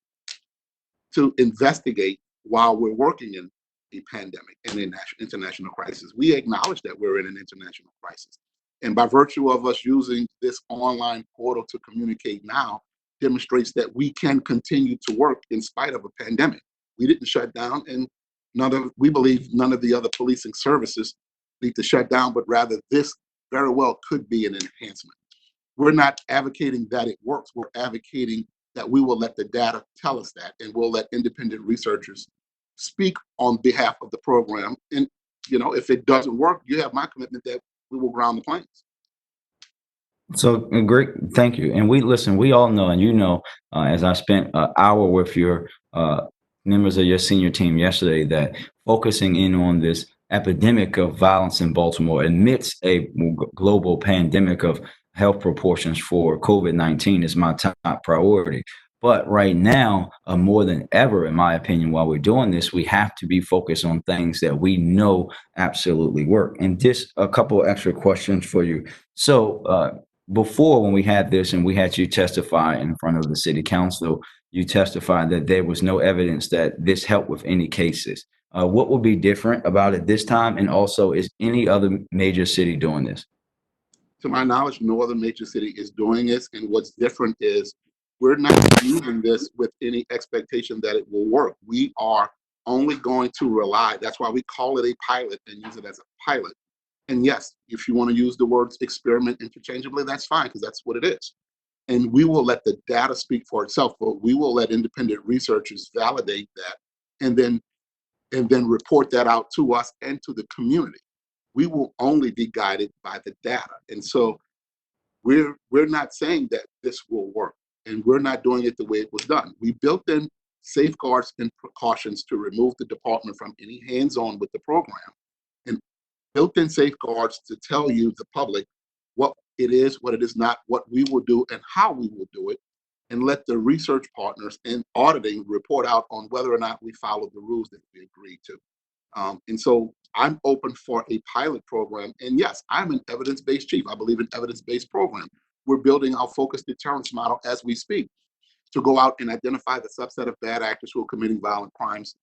[SPEAKER 8] to investigate while we're working in a pandemic and an international crisis. We acknowledge that we're in an international crisis. And by virtue of us using this online portal to communicate now, demonstrates that we can continue to work in spite of a pandemic. We didn't shut down, and we believe none of the other policing services need to shut down, but rather this very well could be an enhancement. We're not advocating that it works. We're advocating that we will let the data tell us that, and we'll let independent researchers speak on behalf of the program. And if it doesn't work, you have my commitment that we will ground the planes.
[SPEAKER 1] So great, thank you. And we all know, and as I spent an hour with your members of your senior team yesterday, that focusing in on this epidemic of violence in Baltimore amidst a global pandemic of health proportions for COVID-19 is my top priority. But right now, more than ever, in my opinion, while we're doing this, we have to be focused on things that we know absolutely work. And just a couple extra questions for you. So before, when we had this and we had you testify in front of the city council, you testified that there was no evidence that this helped with any cases. What will be different about it this time? And also, is any other major city doing this?
[SPEAKER 8] To my knowledge, no other major city is doing this. And what's different is we're not using this with any expectation that it will work. We are only going to rely, that's why we call it a pilot and use it as a pilot. And yes, if you want to use the words experiment interchangeably, that's fine, because that's what it is. And we will let the data speak for itself, but we will let independent researchers validate that and then report that out to us and to the community. we will only be guided by the data. And so we're not saying that this will work, and we're not doing it the way it was done. We built in safeguards and precautions to remove the department from any hands-on with the program, and built in safeguards to tell you, the public, what it is, what it is not, what we will do, and how we will do it, and let the research partners and auditing report out on whether or not we followed the rules that we agreed to. And so I'm open for a pilot program. And yes, I'm an evidence-based chief. I believe in evidence-based program. We're building our focused deterrence model as we speak to go out and identify the subset of bad actors who are committing violent crimes,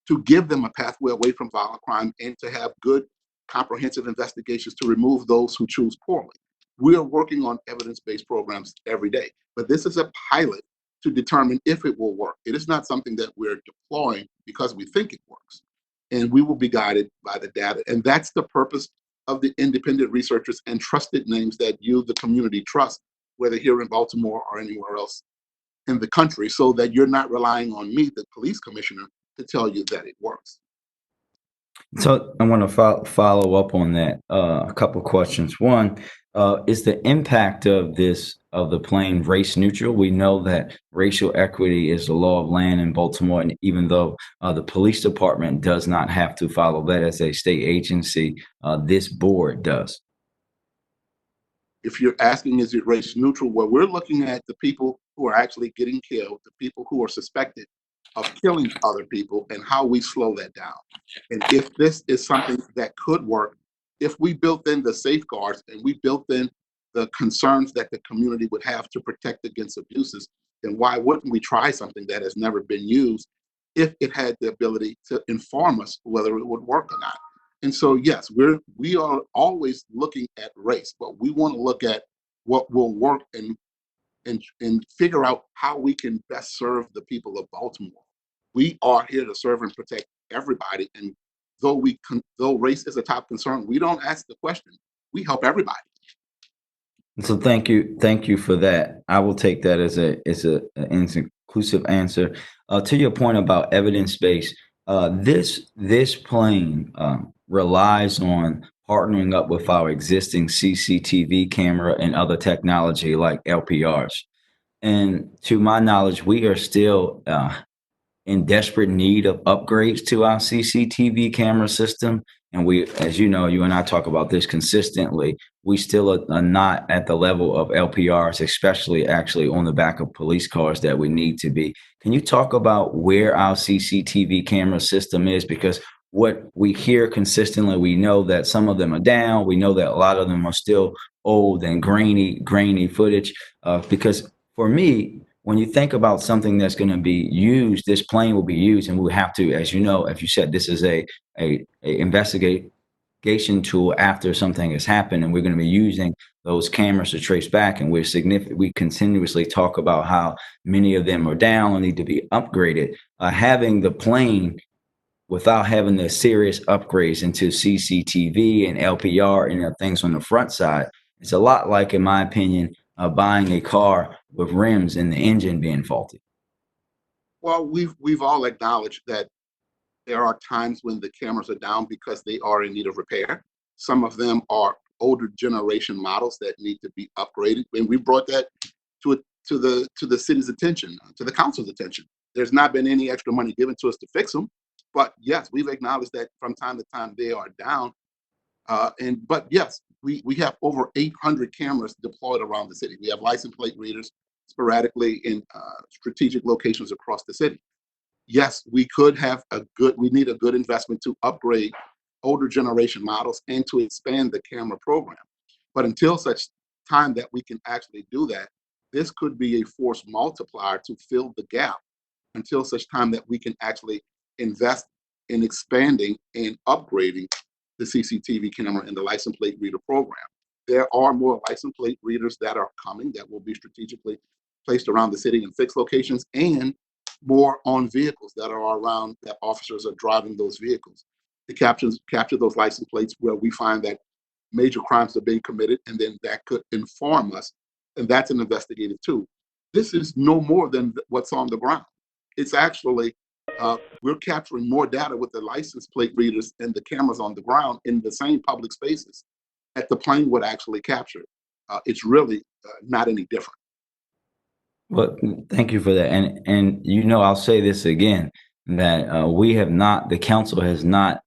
[SPEAKER 8] to give them a pathway away from violent crime, and to have good, comprehensive investigations to remove those who choose poorly. We are working on evidence-based programs every day, but this is a pilot to determine if it will work. It is not something that we're deploying because we think it works, and we will be guided by the data. And that's the purpose of the independent researchers and trusted names that you, the community, trust, whether here in Baltimore or anywhere else in the country, so that you're not relying on me, the police commissioner, to tell you that it works.
[SPEAKER 1] So I want to follow up on that. A couple questions. One, is the impact of the plane race neutral? We know that racial equity is the law of land in Baltimore, and even though the police department does not have to follow that as a state agency, this board does.
[SPEAKER 8] If you're asking, is it race neutral? Well, we're looking at the people who are actually getting killed, the people who are suspected of killing other people, and how we slow that down. And if this is something that could work, if we built in the safeguards and we built in the concerns that the community would have to protect against abuses, then why wouldn't we try something that has never been used if it had the ability to inform us whether it would work or not? And so, yes, we are always looking at race, but we want to look at what will work and figure out how we can best serve the people of Baltimore. We are here to serve and protect everybody. And though race is a top concern, we don't ask the question. We help everybody.
[SPEAKER 1] So thank you for that. I will take that as an inclusive answer. To your point about evidence based, this plane relies on partnering up with our existing CCTV camera and other technology like LPRs. And to my knowledge, we are still in desperate need of upgrades to our CCTV camera system. And we, as you know, you and I talk about this consistently, we still are not at the level of LPRs, especially actually on the back of police cars that we need to be. Can you talk about where our CCTV camera system is? Because what we hear consistently, we know that some of them are down. We know that a lot of them are still old and grainy footage. Because for me, when you think about something that's going to be used, this plane will be used, and we'll have to, as you know, as you said, this is a investigation tool after something has happened, and we're going to be using those cameras to trace back. And we continuously talk about how many of them are down and need to be upgraded. Having the plane without having the serious upgrades into CCTV and LPR and things on the front side, it's a lot like, in my opinion, buying a car with rims and the engine being faulty.
[SPEAKER 8] Well, we've all acknowledged that there are times when the cameras are down because they are in need of repair. Some of them are older generation models that need to be upgraded, and we brought that to the city's attention, to the council's attention. There's not been any extra money given to us to fix them, but yes, we've acknowledged that from time to time they are down. But yes, we have over 800 cameras deployed around the city. We have license plate readers sporadically in strategic locations across the city. Yes, we need a good investment to upgrade older generation models and to expand the camera program. But until such time that we can actually do that, this could be a force multiplier to fill the gap until such time that we can actually invest in expanding and upgrading the CCTV camera and the license plate reader program. There are more license plate readers that are coming that will be strategically placed around the city in fixed locations, and more on vehicles that are around, that officers are driving those vehicles to capture those license plates where we find that major crimes are being committed, and then that could inform us, and that's an investigative tool. This is no more than what's on the ground. It's actually we're capturing more data with the license plate readers and the cameras on the ground in the same public spaces that the plane would actually capture. It's really not any different.
[SPEAKER 1] Well, thank you for that. And I'll say this again, that we have not, the council has not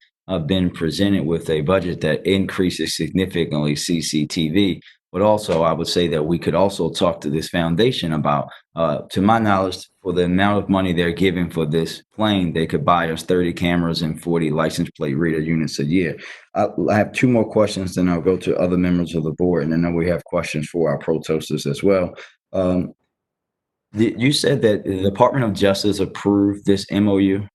[SPEAKER 1] been presented with a budget that increases significantly CCTV. But also, I would say that we could also talk to this foundation about, to my knowledge, for the amount of money they're giving for this plane, they could buy us 30 cameras and 40 license plate reader units a year. I have two more questions, then I'll go to other members of the board, and then we have questions for our protesters as well. You said that the Department of Justice approved this MOU?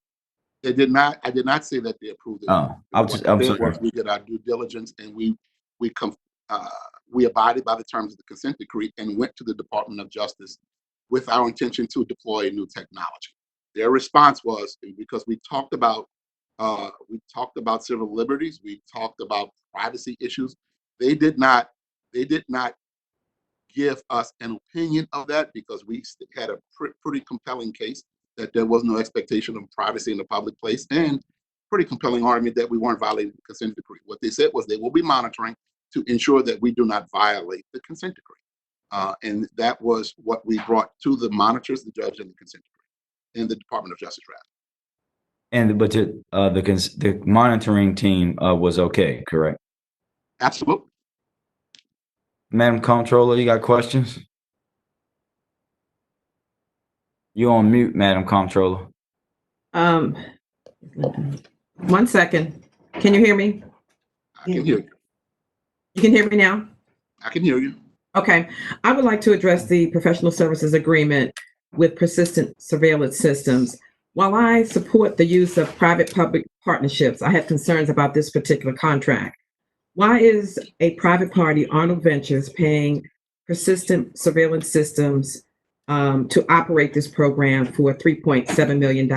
[SPEAKER 8] They did not. I did not say that they approved it.
[SPEAKER 1] Oh, I'm sorry.
[SPEAKER 8] We did our due diligence and we abided by the terms of the consent decree and went to the Department of Justice with our intention to deploy new technology. Their response was, because we talked about civil liberties, we talked about privacy issues. They did not give us an opinion of that because we had a pretty compelling case that there was no expectation of privacy in a public place, and pretty compelling argument that we weren't violating the consent decree. What they said was they will be monitoring to ensure that we do not violate the consent decree. And that was what we brought to the monitors, the judge, and the consent decree, and the Department of Justice, rather.
[SPEAKER 1] But the monitoring team was okay, correct?
[SPEAKER 8] Absolutely.
[SPEAKER 1] Madam Comptroller, you got questions? You're on mute, Madam Comptroller.
[SPEAKER 2] 1 second. Can you hear me?
[SPEAKER 8] I can hear you.
[SPEAKER 2] You can hear me now?
[SPEAKER 8] I can hear you.
[SPEAKER 2] Okay. I would like to address the professional services agreement with persistent surveillance systems. While I support the use of private-public partnerships, I have concerns about this particular contract. Why is a private party, Arnold Ventures, paying persistent surveillance systems to operate this program for $3.7 million?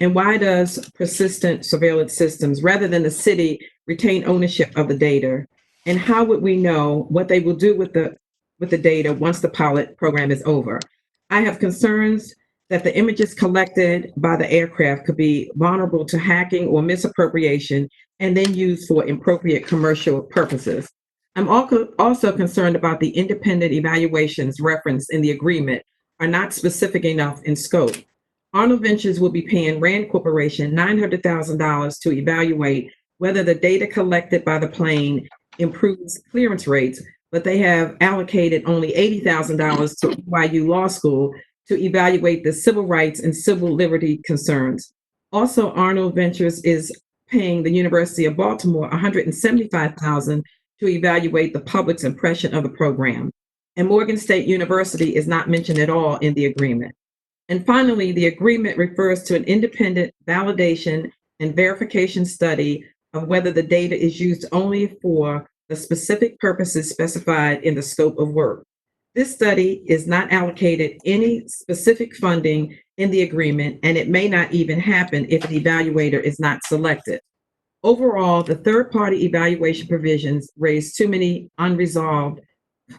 [SPEAKER 2] And why does persistent surveillance systems, rather than the city, retain ownership of the data? And how would we know what they will do with the data once the pilot program is over? I have concerns that the images collected by the aircraft could be vulnerable to hacking or misappropriation and then used for inappropriate commercial purposes. I'm also concerned about the independent evaluations referenced in the agreement are not specific enough in scope. Arnold Ventures will be paying Rand Corporation $900,000 to evaluate whether the data collected by the plane improves clearance rates, but they have allocated only $80,000 to NYU Law School to evaluate the civil rights and civil liberty concerns. Also, Arnold Ventures is paying the University of Baltimore $175,000 to evaluate the public's impression of the program. And Morgan State University is not mentioned at all in the agreement. And finally, the agreement refers to an independent validation and verification study of whether the data is used only for the specific purposes specified in the scope of work. This study is not allocated any specific funding in the agreement, and it may not even happen if an evaluator is not selected. Overall, the third-party evaluation provisions raise too many unresolved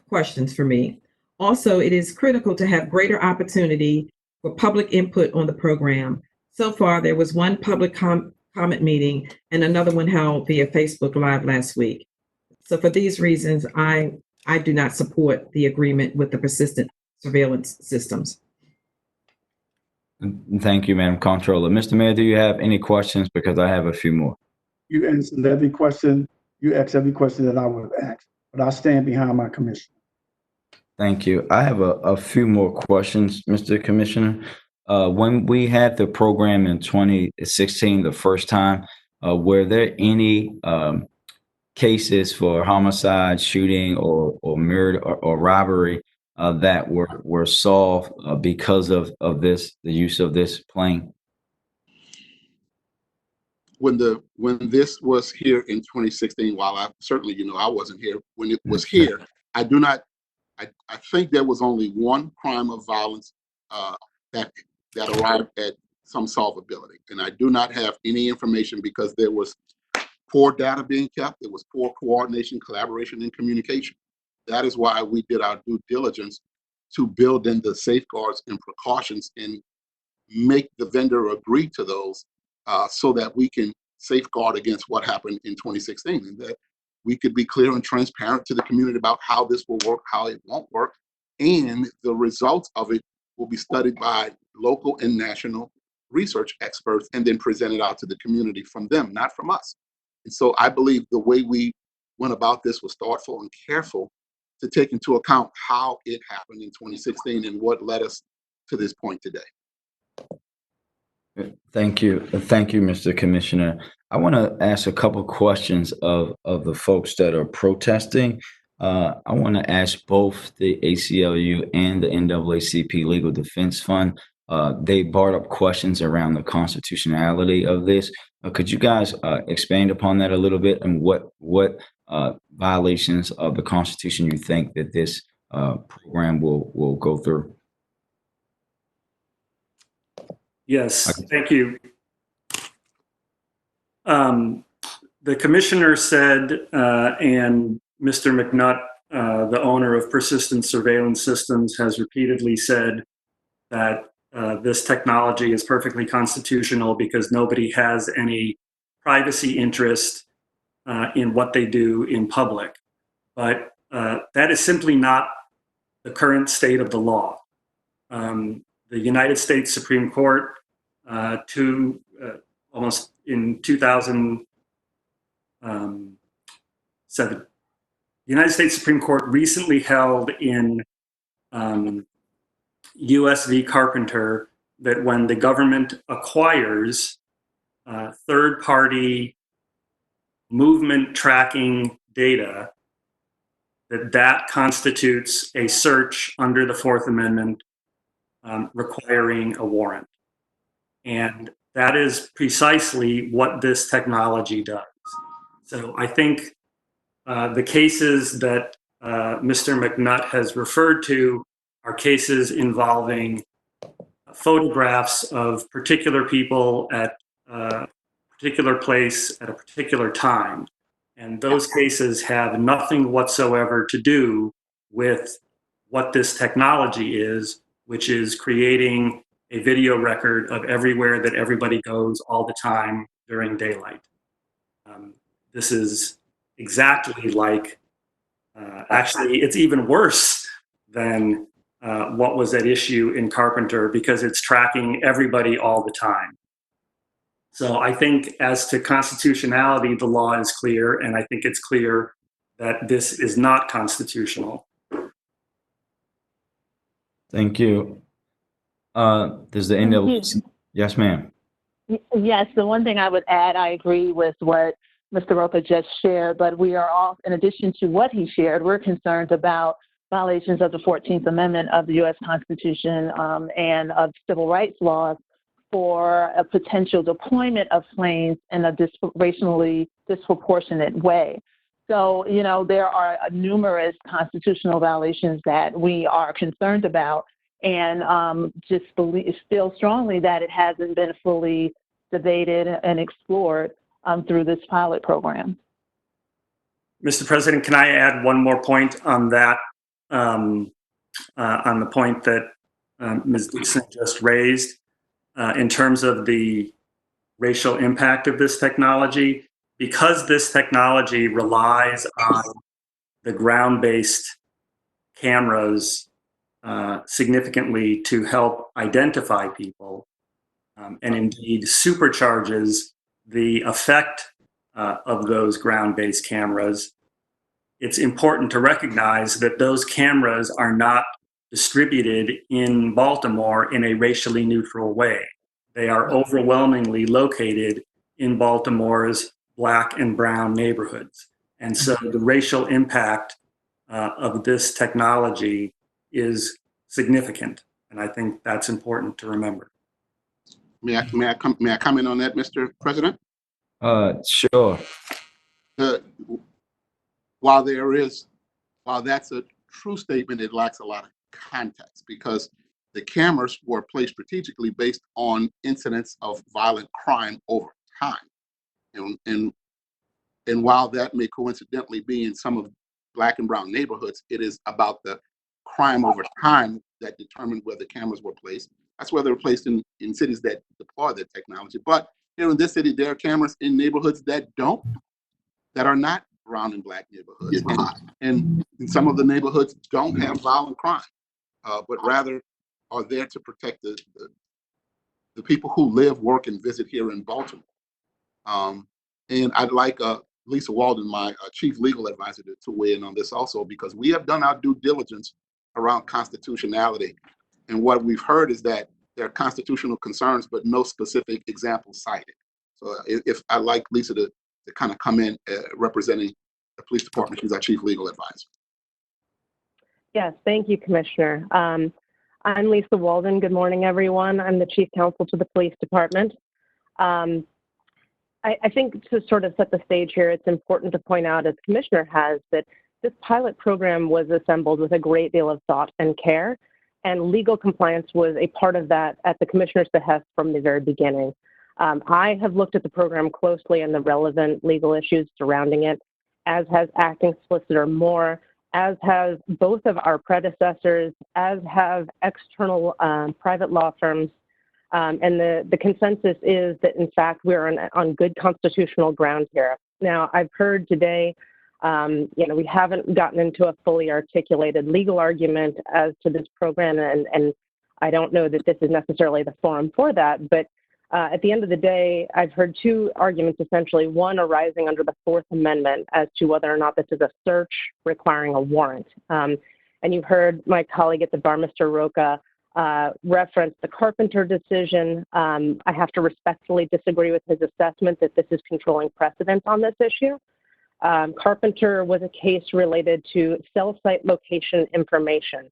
[SPEAKER 2] questions for me. Also, it is critical to have greater opportunity for public input on the program. So far, there was one public comment meeting and another one held via Facebook Live last week. So for these reasons, I do not support the agreement with the persistent surveillance systems.
[SPEAKER 1] Thank you, Madam Comptroller. Mr. Mayor, do you have any questions? Because I have a few more.
[SPEAKER 5] You answered every question. You asked every question that I would have asked, but I stand behind my commissioner.
[SPEAKER 1] Thank you. I have a few more questions, Mr. Commissioner. When we had the program in 2016, the first time, were there any cases for homicide, shooting, or murder or robbery that were solved because of the use of this plane?
[SPEAKER 8] When this was here in 2016, while I certainly, I wasn't here when it was here, I think there was only one crime of violence that arrived at some solvability. And I do not have any information because there was poor data being kept. There was poor coordination, collaboration, and communication. That is why we did our due diligence to build in the safeguards and precautions in make the vendor agree to those so that we can safeguard against what happened in 2016, and that we could be clear and transparent to the community about how this will work, how it won't work, and the results of it will be studied by local and national research experts and then presented out to the community from them, not from us. And so I believe the way we went about this was thoughtful and careful to take into account how it happened in 2016 and what led us to this point today.
[SPEAKER 1] Thank you. Thank you, Mr. Commissioner. I want to ask a couple questions of the folks that are protesting. I want to ask both the ACLU and the NAACP Legal Defense Fund. They brought up questions around the constitutionality of this. Could you guys expand upon that a little bit, and what violations of the Constitution you think that this program will go through?
[SPEAKER 6] Yes, thank you. The commissioner said, and Mr. McNutt, the owner of Persistent Surveillance Systems, has repeatedly said that this technology is perfectly constitutional because nobody has any privacy interest in what they do in public. But that is simply not the current state of the law. The United States Supreme Court, almost in 2007, the United States Supreme Court recently held in U.S. v. Carpenter that when the government acquires third-party movement tracking data, that constitutes a search under the Fourth Amendment requiring a warrant. And that is precisely what this technology does. So I think the cases that Mr. McNutt has referred to are cases involving photographs of particular people at a particular place at a particular time. And those cases have nothing whatsoever to do with what this technology is, which is creating a video record of everywhere that everybody goes all the time during daylight. This is exactly like, actually, it's even worse than what was at issue in Carpenter because it's tracking everybody all the time. So I think as to constitutionality, the law is clear, and I think it's clear that this is not constitutional.
[SPEAKER 1] Thank you. Does the NAACP? Yes, ma'am.
[SPEAKER 7] Yes, the one thing I would add, I agree with what Mr. Roper just shared, but we are all, in addition to what he shared, we're concerned about violations of the 14th Amendment of the U.S. Constitution and of civil rights laws for a potential deployment of planes in a racially disproportionate way. So, you know, there are numerous constitutional violations that we are concerned about, and just feel strongly that it hasn't been fully debated and explored through this pilot program.
[SPEAKER 6] Mr. President, can I add one more point on that, on the point that Ms. Dixon just raised in terms of the racial impact of this technology? Because this technology relies on the ground-based cameras significantly to help identify people, and indeed supercharges the effect of those ground-based cameras, it's important to recognize that those cameras are not distributed in Baltimore in a racially neutral way. They are overwhelmingly located in Baltimore's Black and brown neighborhoods. And so the racial impact of this technology is significant. And I think that's important to remember.
[SPEAKER 8] May I comment on that, Mr. President?
[SPEAKER 1] Sure.
[SPEAKER 8] While that's a true statement, it lacks a lot of context because the cameras were placed strategically based on incidents of violent crime over time. And while that may coincidentally be in some of Black and brown neighborhoods, it is about the crime over time that determined where the cameras were placed. That's where they're placed in cities that deploy that technology. But here in this city, there are cameras in neighborhoods that are not brown and black neighborhoods. And some of the neighborhoods don't have violent crime, but rather are there to protect the people who live, work, and visit here in Baltimore. And I'd like Lisa Walden, my chief legal advisor, to weigh in on this also, because we have done our due diligence around constitutionality. And what we've heard is that there are constitutional concerns, but no specific examples cited. So if I'd like Lisa to kind of come in representing the police department, she's our chief legal advisor.
[SPEAKER 9] Yes, thank you, Commissioner. I'm Lisa Walden. Good morning, everyone. I'm the chief counsel to the police department. I think to sort of set the stage here, it's important to point out, as Commissioner has, that this pilot program was assembled with a great deal of thought and care, and legal compliance was a part of that at the Commissioner's behest from the very beginning. I have looked at the program closely and the relevant legal issues surrounding it, as has Acting Solicitor Moore, as have both of our predecessors, as have external private law firms. And the consensus is that, in fact, we're on good constitutional ground here. Now, I've heard today, we haven't gotten into a fully articulated legal argument as to this program, and I don't know that this is necessarily the forum for that, but at the end of the day, I've heard two arguments, essentially, one arising under the Fourth Amendment as to whether or not this is a search requiring a warrant. And you've heard my colleague at the bar, Mr. Roca, reference the Carpenter decision. I have to respectfully disagree with his assessment that this is controlling precedent on this issue. Carpenter was a case related to cell site location information.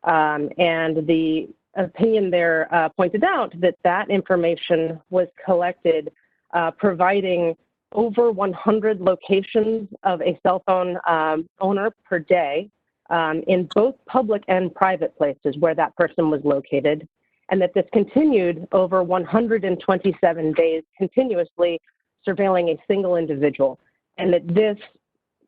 [SPEAKER 9] And the opinion there pointed out that that information was collected providing over 100 locations of a cell phone owner per day in both public and private places where that person was located, and that this continued over 127 days continuously surveilling a single individual, and that this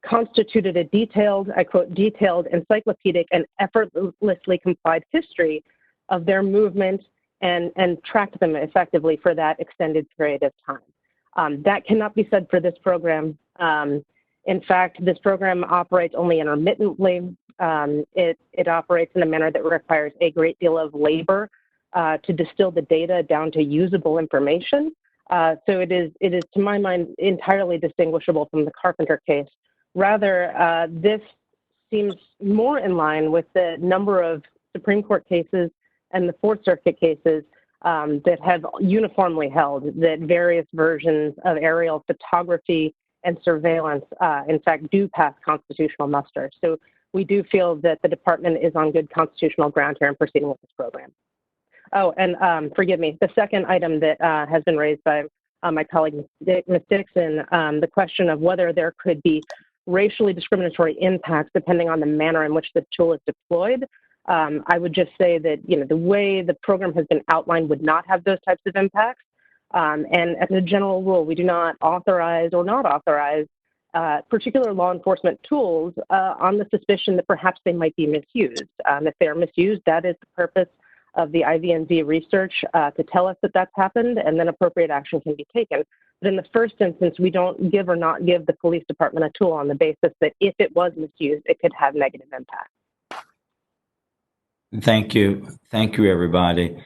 [SPEAKER 9] constituted a detailed, I quote, detailed, encyclopedic, and effortlessly complied history of their movement and tracked them effectively for that extended period of time. That cannot be said for this program. In fact, this program operates only intermittently. It operates in a manner that requires a great deal of labor to distill the data down to usable information. So it is, to my mind, entirely distinguishable from the Carpenter case. Rather, this seems more in line with the number of Supreme Court cases and the Fourth Circuit cases that have uniformly held that various versions of aerial photography and surveillance, in fact, do pass constitutional muster. So we do feel that the department is on good constitutional ground here in proceeding with this program. Oh, and forgive me, the second item that has been raised by my colleague, Ms. Dixon, the question of whether there could be racially discriminatory impacts depending on the manner in which this tool is deployed. I would just say that, the way the program has been outlined would not have those types of impacts. And as a general rule, we do not authorize or not authorize particular law enforcement tools on the suspicion that perhaps they might be misused. If they are misused, that is the purpose of the IVNV research to tell us that that's happened, and then appropriate action can be taken. But in the first instance, we don't give or not give the police department a tool on the basis that if it was misused, it could have negative impact.
[SPEAKER 1] Thank you. Thank you, everybody.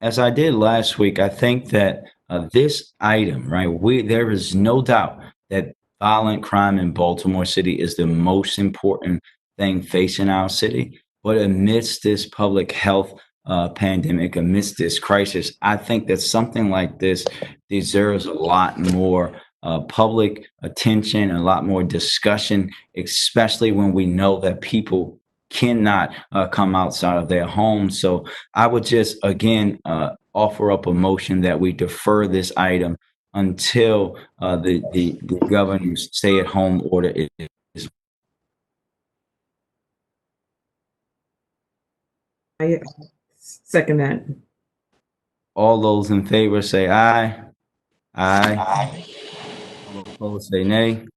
[SPEAKER 1] As I did last week, I think that this item, right, there is no doubt that violent crime in Baltimore City is the most important thing facing our city. But amidst this public health pandemic, amidst this crisis, I think that something like this deserves a lot more public attention, a lot more discussion, especially when we know that people cannot come outside of their homes. So I would just, again, offer up a motion that we defer this item until the governor's stay-at-home order is.
[SPEAKER 2] I second that.
[SPEAKER 1] All those in favor say aye. Aye. All opposed say nay.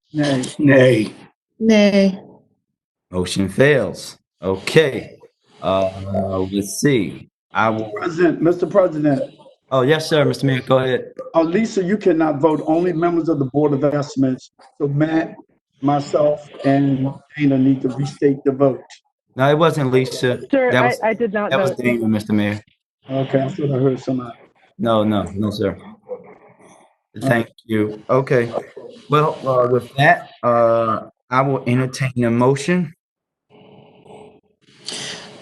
[SPEAKER 5] Nay.
[SPEAKER 1] Motion fails. Okay. Let's see. I will.
[SPEAKER 5] Mr. President,
[SPEAKER 1] Oh, yes, sir, Mr. Mayor, go ahead.
[SPEAKER 5] Lisa, you cannot vote. Only members of the Board of Estimates. So Matt, myself, and Dana need to restate the vote.
[SPEAKER 1] No, it wasn't Lisa.
[SPEAKER 9] Sir,
[SPEAKER 1] That was
[SPEAKER 9] I did not
[SPEAKER 1] that was
[SPEAKER 9] vote.
[SPEAKER 1] Dana, Mr. Mayor.
[SPEAKER 5] Okay, I thought I heard somebody.
[SPEAKER 1] No, sir. Thank you. Okay. Well, with that, I will entertain a motion.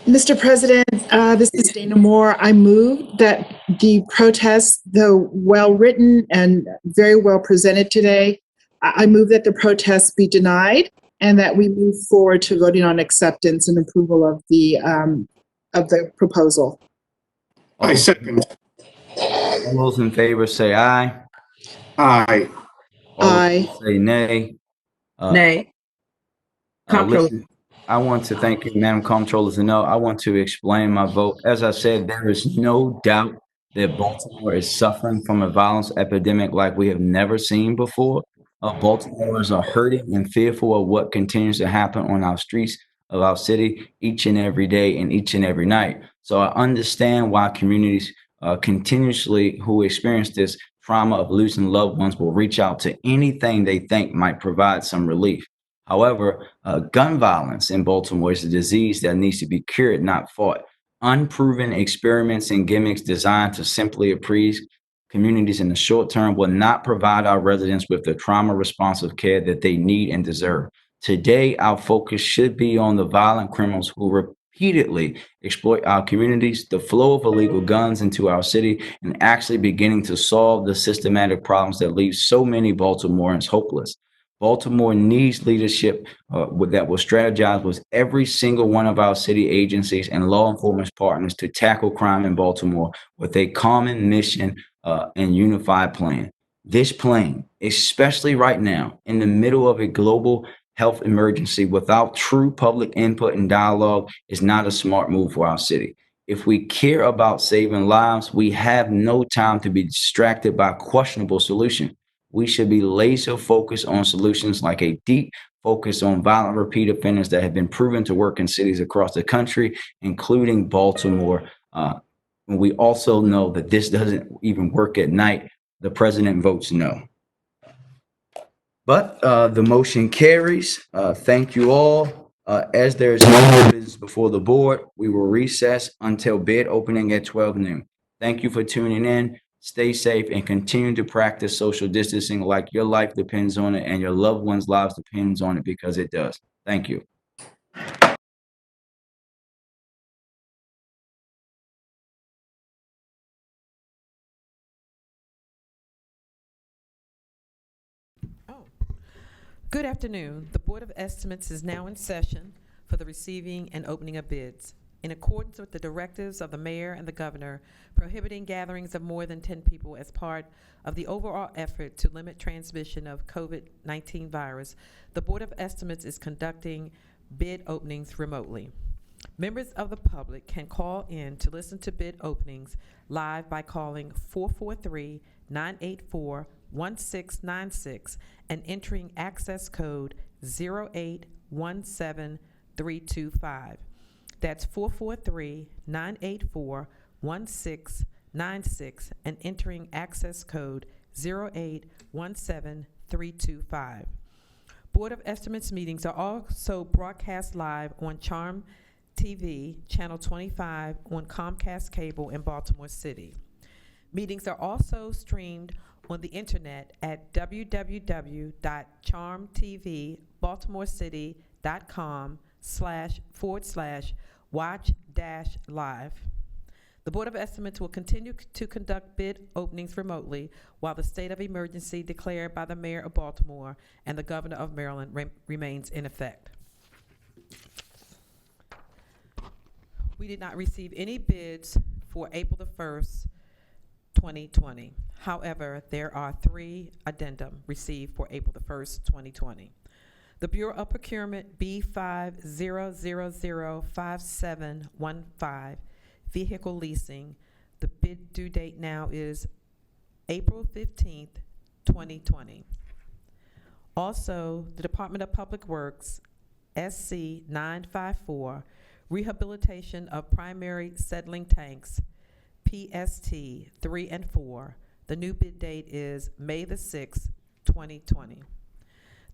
[SPEAKER 3] Mr. President, this is Dana Moore. I move that the protest, though well-written and very well presented today, I move that the protest be denied and that we move forward to voting on acceptance and approval of the proposal.
[SPEAKER 10] I second.
[SPEAKER 1] All those in favor say aye.
[SPEAKER 10] Aye.
[SPEAKER 1] All those
[SPEAKER 3] Aye.
[SPEAKER 1] say nay.
[SPEAKER 2] Nay. Comptroller.
[SPEAKER 1] Listen, I want to thank you, Madam Comptroller Zanell. I want to explain my vote. As I said, there is no doubt that Baltimore is suffering from a violence epidemic like we have never seen before. Baltimoreans are hurting and fearful of what continues to happen on our streets of our city each and every day and each and every night. So I understand why communities continuously who experience this trauma of losing loved ones will reach out to anything they think might provide some relief. However, gun violence in Baltimore is a disease that needs to be cured, not fought. Unproven experiments and gimmicks designed to simply appease communities in the short term will not provide our residents with the trauma responsive care that they need and deserve. Today, our focus should be on the violent criminals who repeatedly exploit our communities, the flow of illegal guns into our city, and actually beginning to solve the systematic problems that leave so many Baltimoreans hopeless. Baltimore needs leadership that will strategize with every single one of our city agencies and law enforcement partners to tackle crime in Baltimore with a common mission and unified plan. This plan, especially right now, in the middle of a global health emergency without true public input and dialogue, is not a smart move for our city. If we care about saving lives, we have no time to be distracted by questionable solutions. We should be laser focused on solutions like a deep focus on violent repeat offenders that have been proven to work in cities across the country, including Baltimore. And we also know that this doesn't even work at night. The president votes no. But the motion carries. Thank you all. As there is no more business before the board, we will recess until bid opening at 12 noon. Thank you for tuning in. Stay safe and continue to practice social distancing like your life depends on it and your loved ones' lives depends on it, because it does. Thank you.
[SPEAKER 11] Good afternoon. The Board of Estimates is now in session for the receiving and opening of bids. In accordance with the directives of the mayor and the governor prohibiting gatherings of more than 10 people as part of the overall effort to limit transmission of COVID-19 virus, the Board of Estimates is conducting bid openings remotely. Members of the public can call in to listen to bid openings live by calling 443-984-1696 and entering access code 0817325. That's 443-984-1696 and entering access code 0817325. Board of Estimates meetings are also broadcast live on Charm TV, Channel 25 on Comcast Cable in Baltimore City. Meetings are also streamed on the internet at www.charmtv.com//watch-live. The Board of Estimates will continue to conduct bid openings remotely while the state of emergency declared by the Mayor of Baltimore and the Governor of Maryland remains in effect. We did not receive any bids for April the 1st, 2020. However, there are 3 addendum received for April the 1st, 2020. The Bureau of Procurement B50005715 vehicle leasing. The bid due date now is April 15th, 2020. Also, the Department of Public Works SC 954 rehabilitation of primary settling tanks, PST 3 and 4. The new bid date is May the 6th, 2020.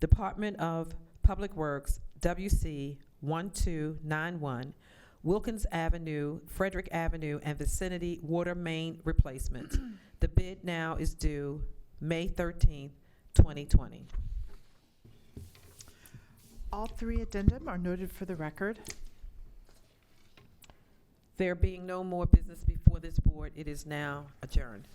[SPEAKER 11] Department of Public Works, WC 1291, Wilkins Avenue, Frederick Avenue, and vicinity water main replacements. The bid now is due May 13th, 2020.
[SPEAKER 12] All three addendum are noted for the record.
[SPEAKER 11] There being no more business before this board, it is now adjourned.